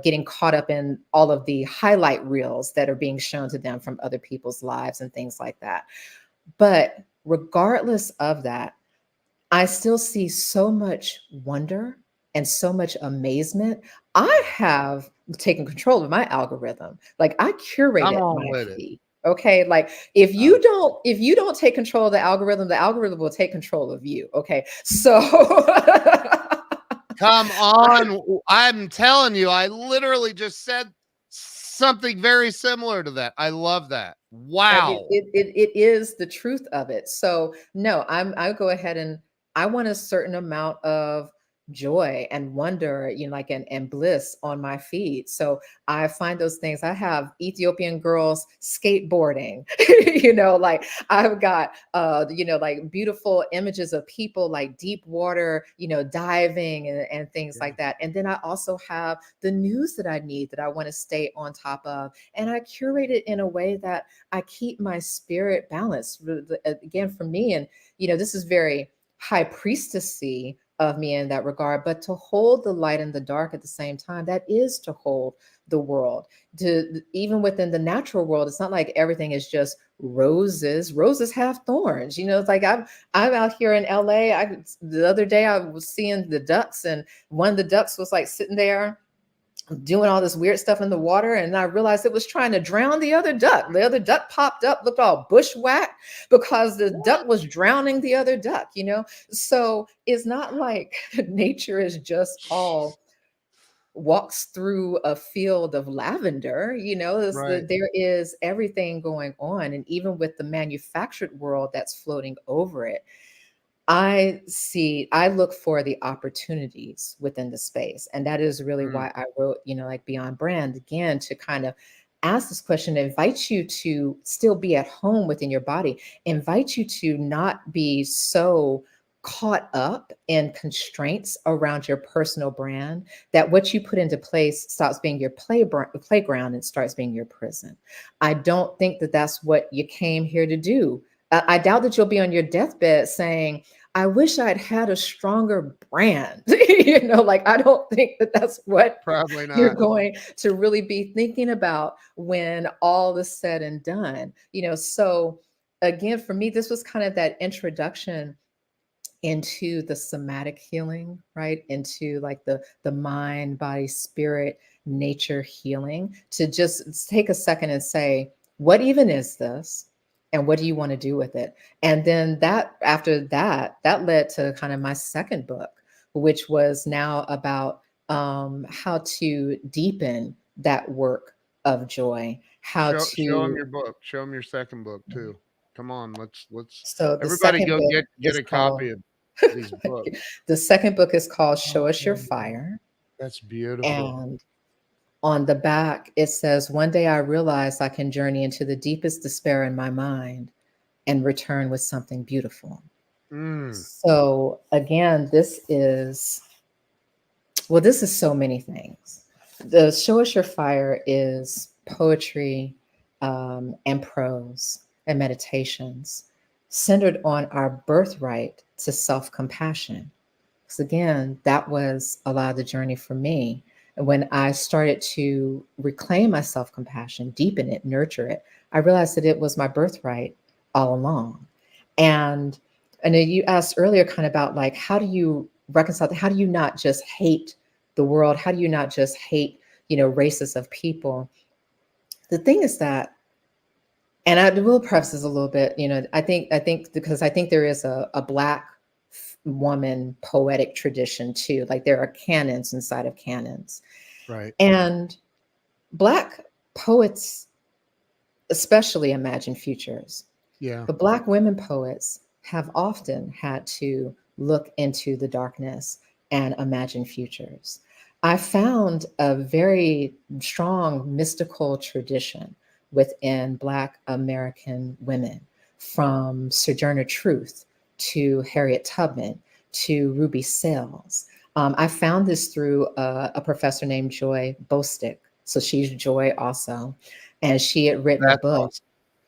getting caught up in all of the highlight reels that are being shown to them from other people's lives and things like that. But regardless of that, I still see so much wonder and so much amazement. I have taken control of my algorithm. Like, I I'm curated on my with it. feed. Okay. Like, if you don't take control of the algorithm will take control of you. Okay. So Come on. I'm telling you, I literally just said something very similar to that. I love that. and it, Wow. it it it is the truth of it. So no, I go ahead and I want a certain amount of joy and wonder, you know, like and bliss on my feed. So I find those things. I have Ethiopian girls skateboarding, you know, like I've got you know, like beautiful images of people like deep water, you know, diving and things Yeah. like that. And then I also have the news that I need that I want to stay on top of. And I curate it in a way that I keep my spirit balanced. Again, for me, and you know, this is very high priestessy of me in that regard, but to hold the light and the dark at the same time, that is to hold the world. To even within the natural world, it's not like everything is just roses. Roses have thorns. You know, it's like I'm out here in LA. The other day I was seeing the ducks, and one of the ducks was like sitting there doing all this weird stuff in the water, and I realized it was trying to drown the other duck. The other duck popped up, looked all bushwhacked because the duck was drowning the other duck, you know. So it's not like nature is just all walks through a field of lavender, you know. Right. There is everything going on, and even with the manufactured world that's floating over it, I look for the opportunities within the space. And that is really Mm. why I wrote, you know, like Beyond Brand, again, to kind of ask this question, invite you to still be at home within your body, invite you to not be so caught up in constraints around your personal brand that what you put into place stops being your playground and starts being your prison. I don't think that that's what you came here to do. I doubt that you'll be on your deathbed saying, I wish I'd had a stronger brand. You know, like I don't think that that's what Probably you're not. going to really be thinking about when all is said and done. You know, so again, for me, this was kind of that introduction into the somatic healing, right? Into like the mind, body, spirit, nature healing, to just take a second and say, what even is this? And what do you want to do with it? And then that after that, that led to kind of my second book, which was now about how to deepen that work of joy, how Show them to your book. Show them your second book too. Come on, let's so the everybody second go book get is a called copy of these books. the second book is called Oh, Show Us Your Fire. that's beautiful. And on the back, it says, one day I realized I can journey into the deepest despair in my mind and return with something beautiful. Mm. So, again, this is so many things. The Show Us Your Fire is poetry and prose and meditations centered on our birthright to self compassion. Because again, that was a lot of the journey for me. And when I started to reclaim my self compassion, deepen it, nurture it, I realized that it was my birthright all along. And I know you asked earlier kind of about like, how do you reconcile that? How do you not just hate the world? How do you not just hate, you know, races of people? The thing is that, and I will preface this a little bit, you know, I think because I think there is a black woman poetic tradition too. Like there are canons inside of canons. Right. And black poets especially imagine futures. Yeah. But black women poets have often had to look into the darkness and imagine futures. I found a very strong mystical tradition within Black American women, from Sojourner Truth to Harriet Tubman to Ruby Sales. I found this through a professor named Joy Bostick. So she's Joy also. And she had written a That's book, awesome.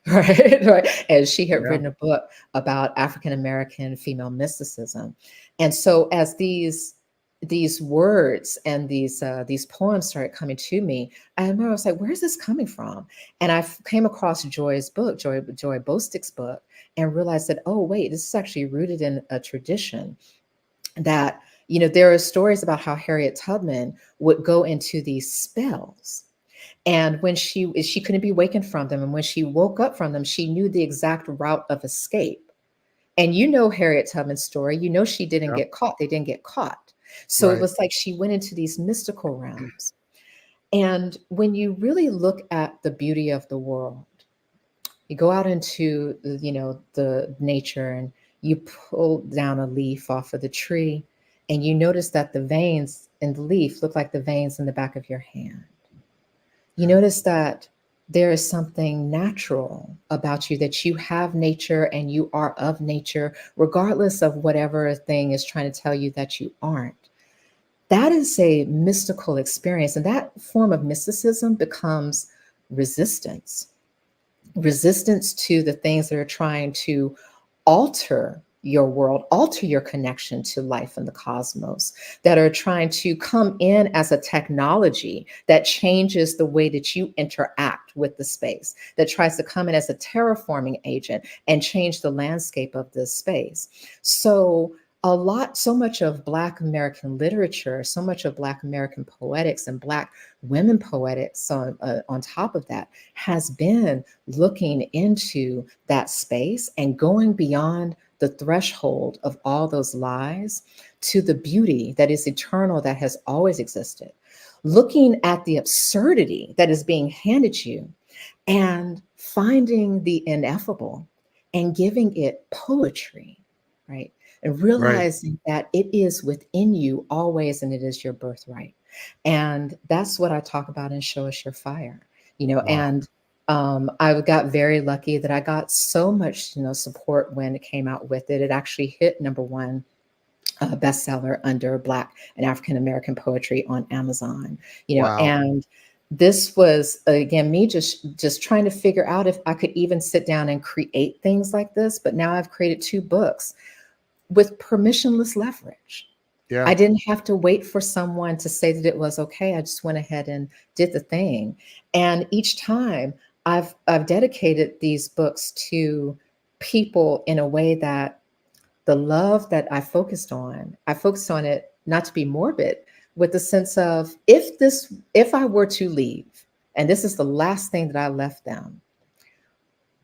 right? Right. And she had Yeah. written a book about African American female mysticism. And so as these words and these poems started coming to me, I remember I was like, where's this coming from? And came across Joy's book, Joy Bostick's book, and realized that, oh, wait, this is actually rooted in a tradition that, there are stories about how Harriet Tubman would go into these spells. And when she couldn't be wakened from them. And when she woke up from them, she knew the exact route of escape. And Harriet Tubman's story, she didn't Yeah. get caught. They didn't get caught. So it Right. was like she went into these mystical realms. And when you really look at the beauty of the world, you go out into, the nature, and you pull down a leaf off of the tree, and you notice that the veins in the leaf look like the veins in the back of your hand. You notice that there is something natural about you, that you have nature and you are of nature, regardless of whatever thing is trying to tell you that you aren't. That is a mystical experience. And that form of mysticism becomes resistance, resistance to the things that are trying to alter your world, alter your connection to life and the cosmos, that are trying to come in as a technology that changes the way that you interact with the space, that tries to come in as a terraforming agent and change the landscape of this space. So much of Black American literature, so much of Black American poetics and Black women poetics on top of that has been looking into that space and going beyond the threshold of all those lies to the beauty that is eternal, that has always existed, looking at the absurdity that is being handed you and finding the ineffable and giving it poetry, right? And Right. realizing that it is within you always, and it is your birthright. And that's what I talk about in Show Us Your Fire, Wow. and I got very lucky that I got so much, support when it came out with it. It actually hit number one bestseller under Black and African American poetry on Amazon, Wow. and this was again me just trying to figure out if I could even sit down and create things like this. But now I've created 2 books with permissionless leverage. Yeah. I didn't have to wait for someone to say that it was okay. I just went ahead and did the thing. And each time I've dedicated these books to people in a way that the love that I focused on it not to be morbid, with the sense of, if I were to leave and this is the last thing that I left them,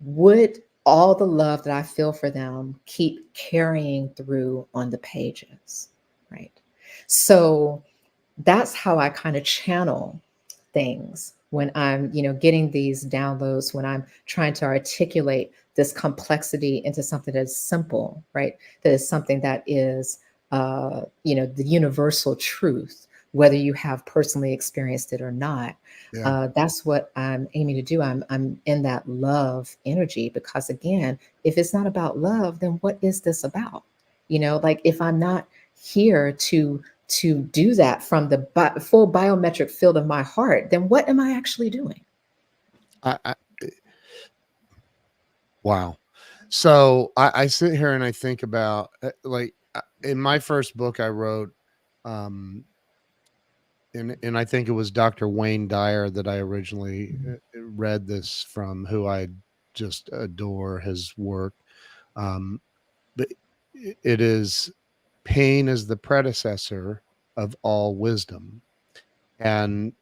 would all the love that I feel for them keep carrying through on the pages, right? So that's how I kind of channel things when I'm, getting these downloads, when I'm trying to articulate this complexity into something that's simple, right? That is something that is, the universal truth, whether you have personally experienced it or not. Yeah. That's what I'm aiming to do. I'm in that love energy, because again, if it's not about love, then what is this about? Like, if I'm not here to do that from the full biometric field of my heart, then what am I actually doing? I wow. So I sit here and I think about like in my first book I wrote, um, and I think it was Dr. Wayne Dyer that I originally read this from, who I just adore his work. Um, but it is, pain is the predecessor of all wisdom, and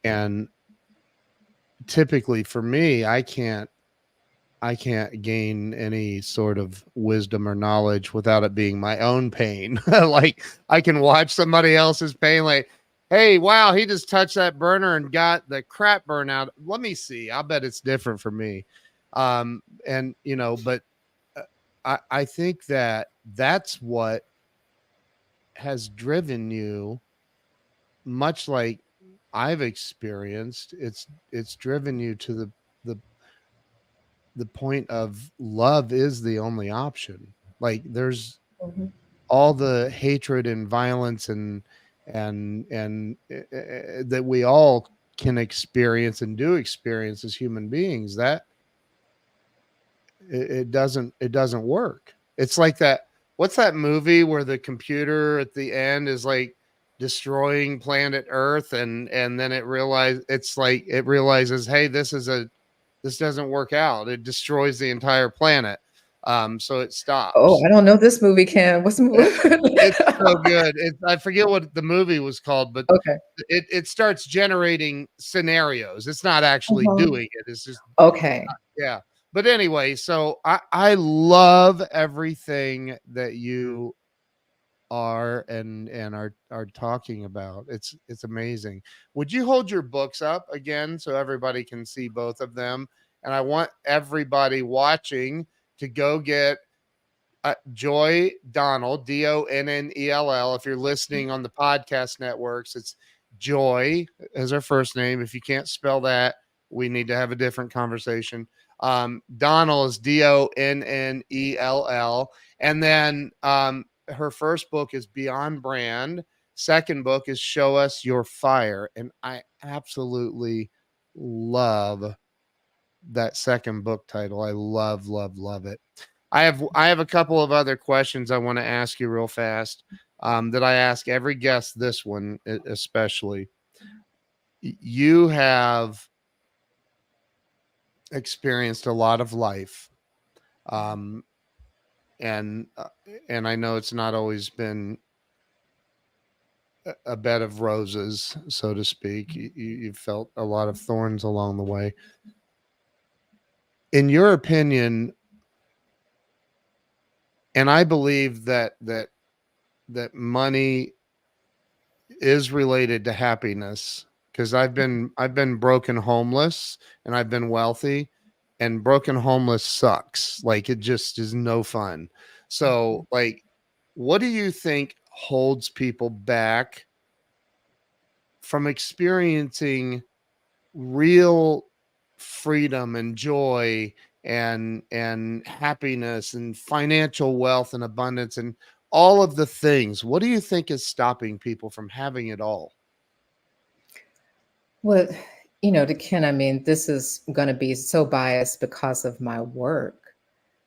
typically for me, I can't gain any sort of wisdom or knowledge without it being my own pain. Like, I can watch somebody else's pain, like, hey, wow, he just touched that burner and got the crap burn out. Let me see. I bet it's different for me. And but uh, I think that that's what has driven you, much like I've experienced. It's driven you to the the point of love is the only option. Like there's Mhm. all the hatred and violence and that we all can experience and do experience as human beings, that it doesn't work. It's like that, what's that movie where the computer at the end is like destroying planet Earth, and then it realizes, hey, this doesn't work out. It destroys the entire planet. So it Oh, stops. I don't know this movie, Ken. What's the Eh, movie? it's so good. I forget what the movie was called, but Okay. it starts generating scenarios. It's not actually Uh-huh. doing it. It's just, Okay. yeah. But anyway, so I love everything that you are and are talking about. It's amazing. Would you hold your books up again so everybody can see both of them? And I want everybody watching to go get Joy Donnell, Donnell. If you're listening on the podcast networks, it's Joy as her first name. If you can't spell that, we need to have a different conversation. Donnell is Donnell. And then her first book is Beyond Brand. Second book is Show Us Your Fire. And I absolutely love that second book title. I love, love, love it. I have a couple of other questions I want to ask you real fast, that I ask every guest. This one especially. You have experienced a lot of life, um, and and I know it's not always been a bed of roses, so to speak. You've felt a lot of thorns along the way. In your opinion, and I believe that money is related to happiness, because I've been broken homeless and I've been wealthy, and broken homeless sucks. Like it just is no fun. So like, what do you think holds people back from experiencing real freedom and joy and happiness and financial wealth and abundance and all of the things? What do you think is stopping people from having it all? Well, to Ken, I mean, this is going to be so biased because of my work,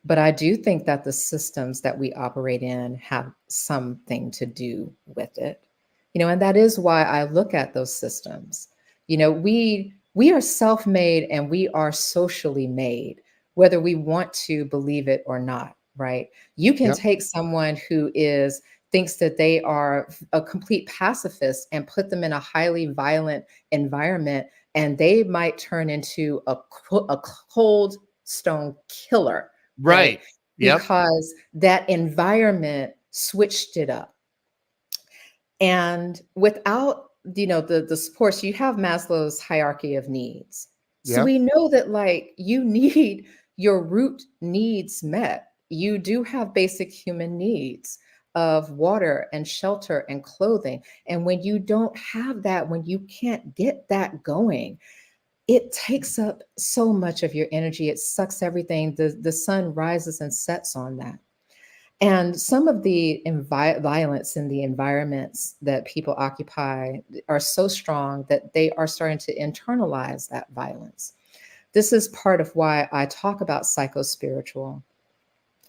but I do think that the systems that we operate in have something to do with it. And that is why I look at those systems. We are self-made and we are socially made, whether we want to believe it or not, right? You can Yep. take someone who is thinks that they are a complete pacifist and put them in a highly violent environment, and they might turn into a cold stone killer, right? Right. Yep. Because that environment switched it up. And without, the supports, you have Maslow's hierarchy of needs. So Yep. we know that like you need your root needs met. You do have basic human needs of water and shelter and clothing. And when you don't have that, when you can't get that going, it takes up so much of your energy. It sucks everything. The sun rises and sets on that. And some of the violence in the environments that people occupy are so strong that they are starting to internalize that violence. This is part of why I talk about psychospiritual.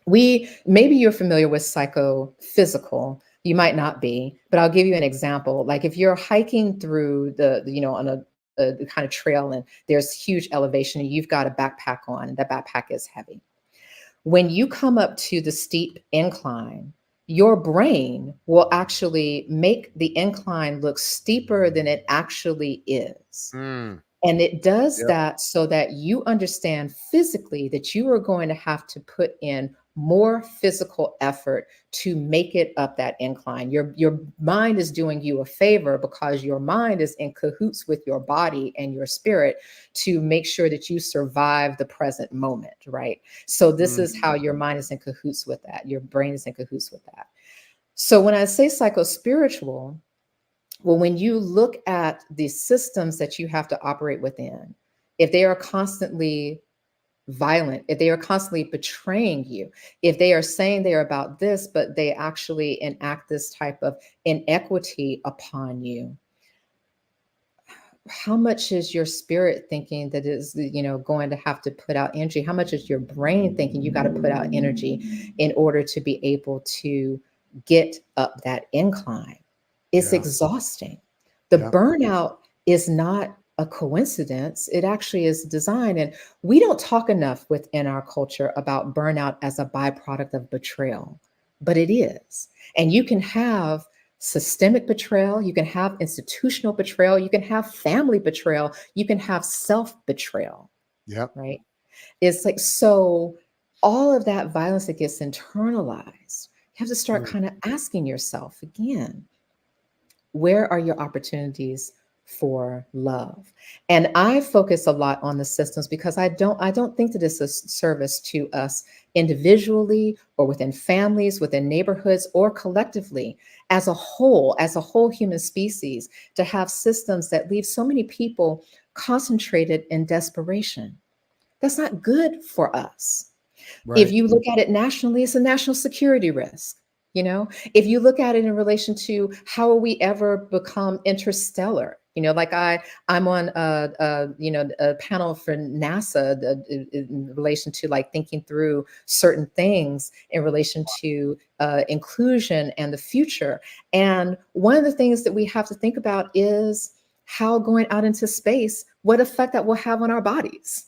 Maybe you're familiar with psychophysical. You might not be, but I'll give you an example. Like if you're hiking through on a kind of trail and there's huge elevation and you've got a backpack on and that backpack is heavy. When you come up to the steep incline, your brain will actually make the incline look steeper than it actually is. Mm, And it does yep. that so that you understand physically that you are going to have to put in more physical effort to make it up that incline. Your mind is doing you a favor because your mind is in cahoots with your body and your spirit to make sure that you survive the present moment, right? So this is Mm, how your mind is in cahoots with that. Your brain is in cahoots with that. So when I say psychospiritual, well, when you look at the systems that you have to operate within, if they are constantly violent, if they are constantly betraying you, if they are saying they are about this, but they actually enact this type of inequity upon you, how much is your spirit thinking that is, going to have to put out energy? How much is your brain thinking you got to put out energy in order to be able to get up that incline? It's Yeah. exhausting. The Yeah. burnout is not a coincidence. It actually is designed. And we don't talk enough within our culture about burnout as a byproduct of betrayal, but it is. And you can have systemic betrayal, you can have institutional betrayal, you can have family betrayal, you can have self betrayal, Yeah. right? It's like, so all of that violence that gets internalized, you have to start kind of asking yourself again, where are your opportunities for love? And I focus a lot on the systems because I don't think that it's a service to us individually or within families, within neighborhoods, or collectively as a whole human species, to have systems that leave so many people concentrated in desperation. That's not good for us. If Right. you look at it nationally, it's a national security risk. If you look at it in relation to how will we ever become interstellar, like I'm on a panel for NASA in relation to like thinking through certain things in relation to inclusion and the future. And one of the things that we have to think about is how going out into space, what effect that will have on our bodies,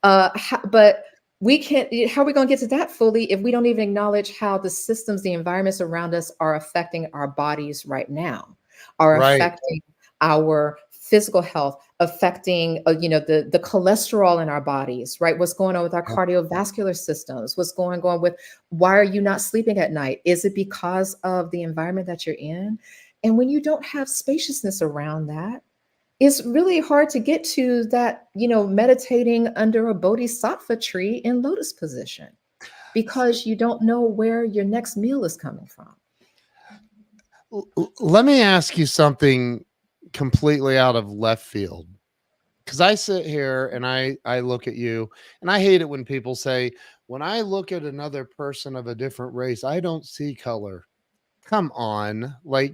but we can't, how are we going to get to that fully if we don't even acknowledge how the systems, the environments around us are affecting our bodies right now, are Right. affecting our physical health, affecting the cholesterol in our bodies, right? What's going on with our Yeah. cardiovascular systems? What's going on with, why are you not sleeping at night? Is it because of the environment that you're in? And when you don't have spaciousness around that, it's really hard to get to that, meditating under a bodhisattva tree in lotus position because you don't know where your next meal is coming from. Let me ask you something completely out of left field. Because I sit here and I look at you, and I hate it when people say, when I look at another person of a different race, I don't see color. Come on. Like,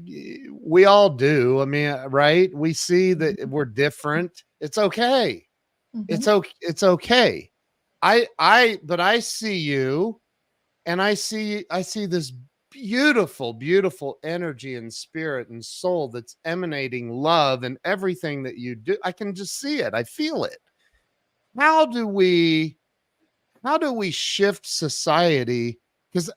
we all do. I mean, right? We see that we're different. It's okay. It's Mhm. okay. It's okay. But I see you, and I see this beautiful, beautiful energy and spirit and soul that's emanating love and everything that you do. I can just see it. I feel it. How do we shift society? Because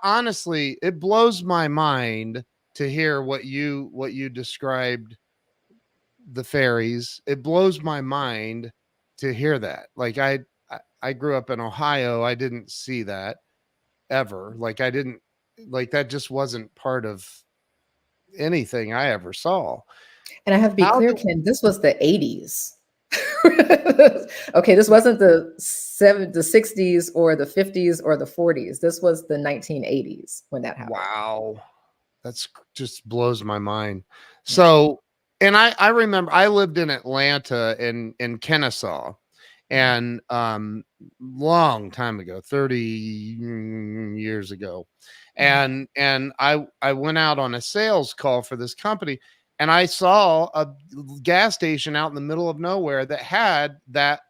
honestly, it blows my mind to hear what you described, the fairies. It blows my mind to hear that. Like, I grew up in Ohio. I didn't see that ever. Like, I didn't, like, that just wasn't part of anything I ever saw. And I have to be How clear, do Ken, this was the 80s. Okay, this wasn't the 60s or the 50s or the 40s. This was the 1980s when that happened. Wow. That's just blows my mind. So, and I remember I lived in Atlanta in Kennesaw, and long time ago, 30 years ago. And I went out on a sales call for this company, and I saw a gas station out in the middle of nowhere that had that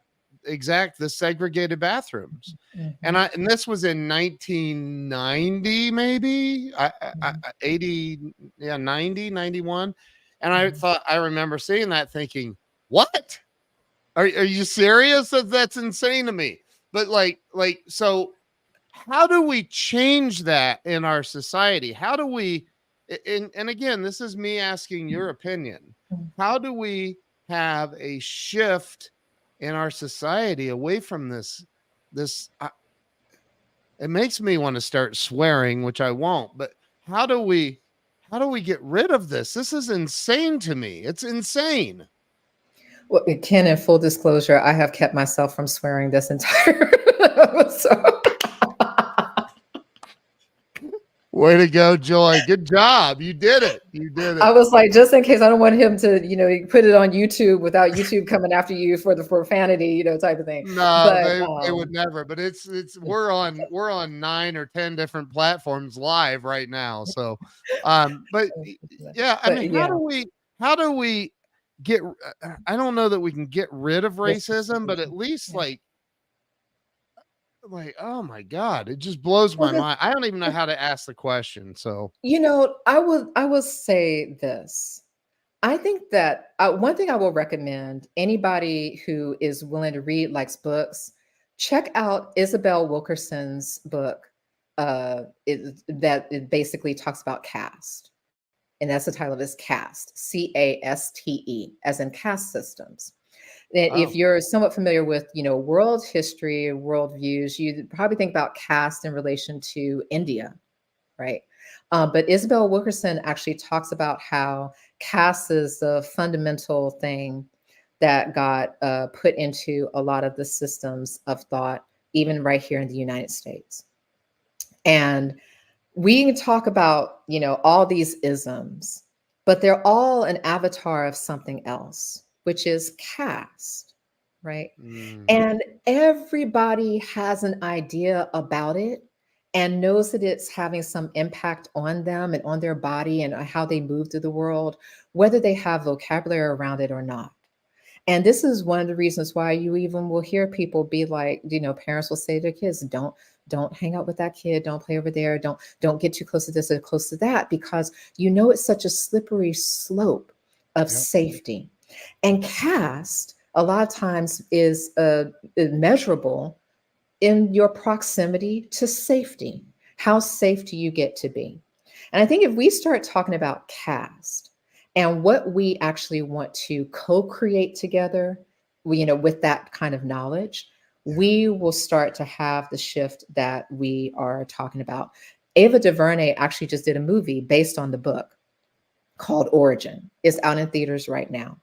exact the segregated bathrooms. And Mhm. and this was in 1990, maybe 80, yeah, 90, 91. And Mhm. I remember seeing that thinking, what? Are you serious? That's insane to me. But so how do we change that in our society? How do we, and again, this is me asking your opinion. Mhm. How do we have a shift in our society away from this it makes me want to start swearing, which I won't, but how do we get rid of this? This is insane to me. It's insane. Well, Ken, in full disclosure, I have kept myself from swearing this entire so Way to go, Joy. Good job. You did it. You did I it. was like, just in case I don't want him to, put it on YouTube without YouTube coming after you for the profanity, type of thing. No, But they would never. But it's we're on 9 or 10 different platforms live right now. So but yeah, I but mean, yeah, how do we get I don't know that we can get rid of racism, but at diversification. least Yeah. oh my God, it just blows Well, my mind. I don't even know how to ask the question. So I will say this. I think that one thing I will recommend anybody who is willing to read, likes books, check out Isabel Wilkerson's book. It basically talks about caste, and that's the title of his caste, CASTE, as in caste systems. And if oh you're somewhat familiar with, world history, world views, you probably think about caste in relation to India, right? But Isabel Wilkerson actually talks about how caste is the fundamental thing that got put into a lot of the systems of thought, even right here in the United States. And we can talk about, all these isms, but they're all an avatar of something else, which is caste, right? mm, And everybody has an idea about it and knows that it's having some impact on them and on their body and how they move through the world, whether they have vocabulary around it or not. And this is one of the reasons why you even will hear people be like, parents will say to their kids, don't hang out with that kid, don't play over there, don't get too close to this or close to that, because it's such a slippery slope of yep, safety. And caste a lot of times is measurable in your proximity to safety. How safe do you get to be? And I think if we start talking about caste and what we actually want to co-create together, with that kind of knowledge, yeah, we will start to have the shift that we are talking about. Ava DuVernay actually just did a movie based on the book called Origin. It's out in theaters right now.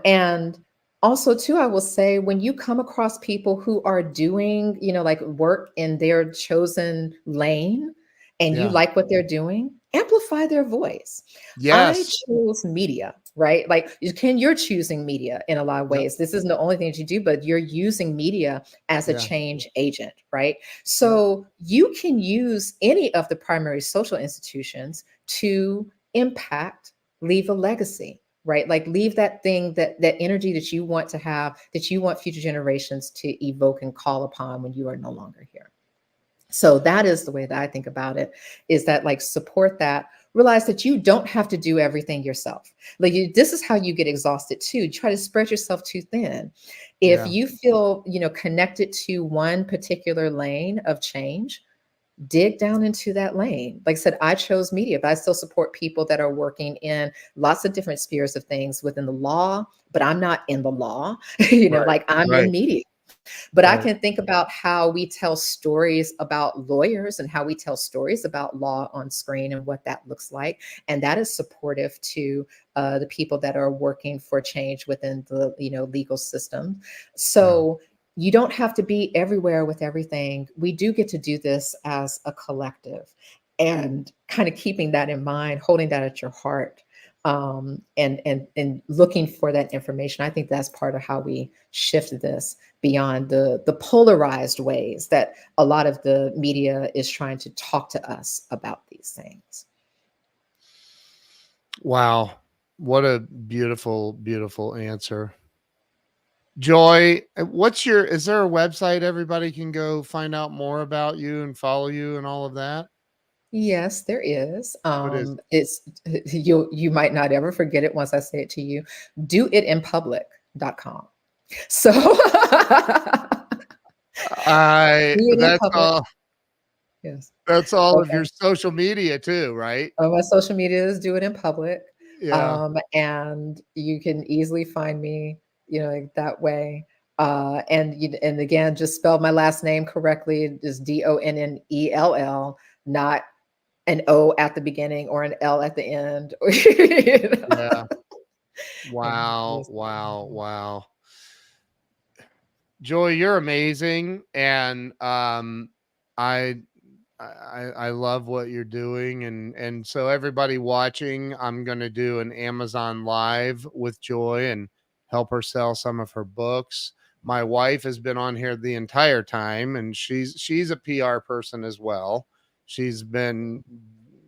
And also, too, I will say, when you come across people who are doing, like work in their chosen lane and you yeah, like what they're doing, amplify their voice. I yes, chose media, right? Like you're choosing media in a lot of yep, ways. This isn't the only thing that you do, but you're using media as a yeah, change agent, right? yep, So you can use any of the primary social institutions to impact, leave a legacy, right? Like leave that thing, that energy that you want to have, that you want future generations to evoke and call upon when you are no longer here. So that is the way that I think about it, is that, like, support that, realize that you don't have to do everything yourself. Like, this is how you get exhausted too. You try to spread yourself too thin. If yeah, you feel, connected to one particular lane of change, dig down into that lane. Like I said, I chose media, but I still support people that are working in lots of different spheres of things within the law, but I'm not in the law, right, like I'm right, in media. But I right, can think about how we tell stories about lawyers and how we tell stories about law on screen and what that looks like. And that is supportive to the people that are working for change within the legal system. yeah. So you don't have to be everywhere with everything. We do get to do this as a collective, and kind of keeping that in mind, holding that at your heart, and looking for that information. I think that's part of how we shift this beyond the polarized ways that a lot of the media is trying to talk to us about these things. Wow. What a beautiful, beautiful answer. Joy, is there a website everybody can go find out more about you and follow you and all of that? Yes, there is. What is It's you might not ever forget it once I say it to you. Doitinpublic.com. So do it in that's public. all Yes. that's all of your Okay. social media too, right? My social media is Do It in Public. Yeah. And you can easily find me, like that way. And again, just spell my last name correctly. Just Donnell, not an O at the beginning or an L at the end. Yeah. And Wow, just, wow, wow. Joy, you're amazing, and I I love what you're doing, and so everybody watching, I'm gonna do an Amazon Live with Joy and help her sell some of her books. My wife has been on here the entire time, and she's a PR person as well. She's been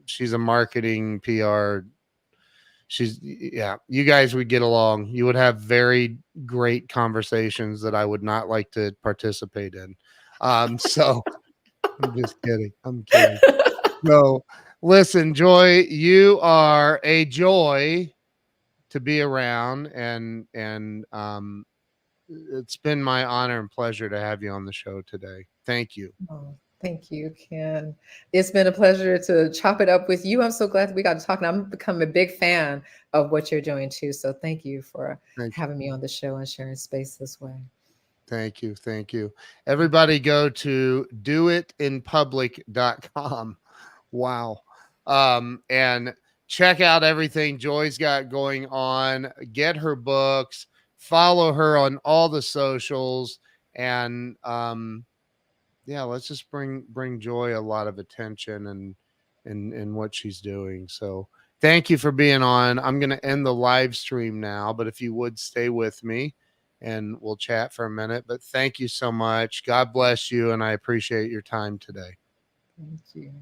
she's a marketing PR. She's Yeah, you guys would get along. You would have very great conversations that I would not like to participate in. So I'm just kidding. I'm kidding. So, listen, Joy, you are a joy to be around, and it's been my honor and pleasure to have you on the show today. Thank you. Oh, thank you, Ken. It's been a pleasure to chop it up with you. I'm so glad we got to talk. And I'm becoming a big fan of what you're doing too. So thank you for Thank you. having me on the show and sharing space this way. Thank you. Thank you. Everybody go to doitinpublic.com. Wow. And check out everything Joy's got going on. Get her books, follow her on all the socials, and yeah, let's just bring Joy a lot of attention and what she's doing. So thank you for being on. I'm gonna end the live stream now, but if you would stay with me and we'll chat for a minute. But thank you so much. God bless you, and I appreciate your time today. Thank you.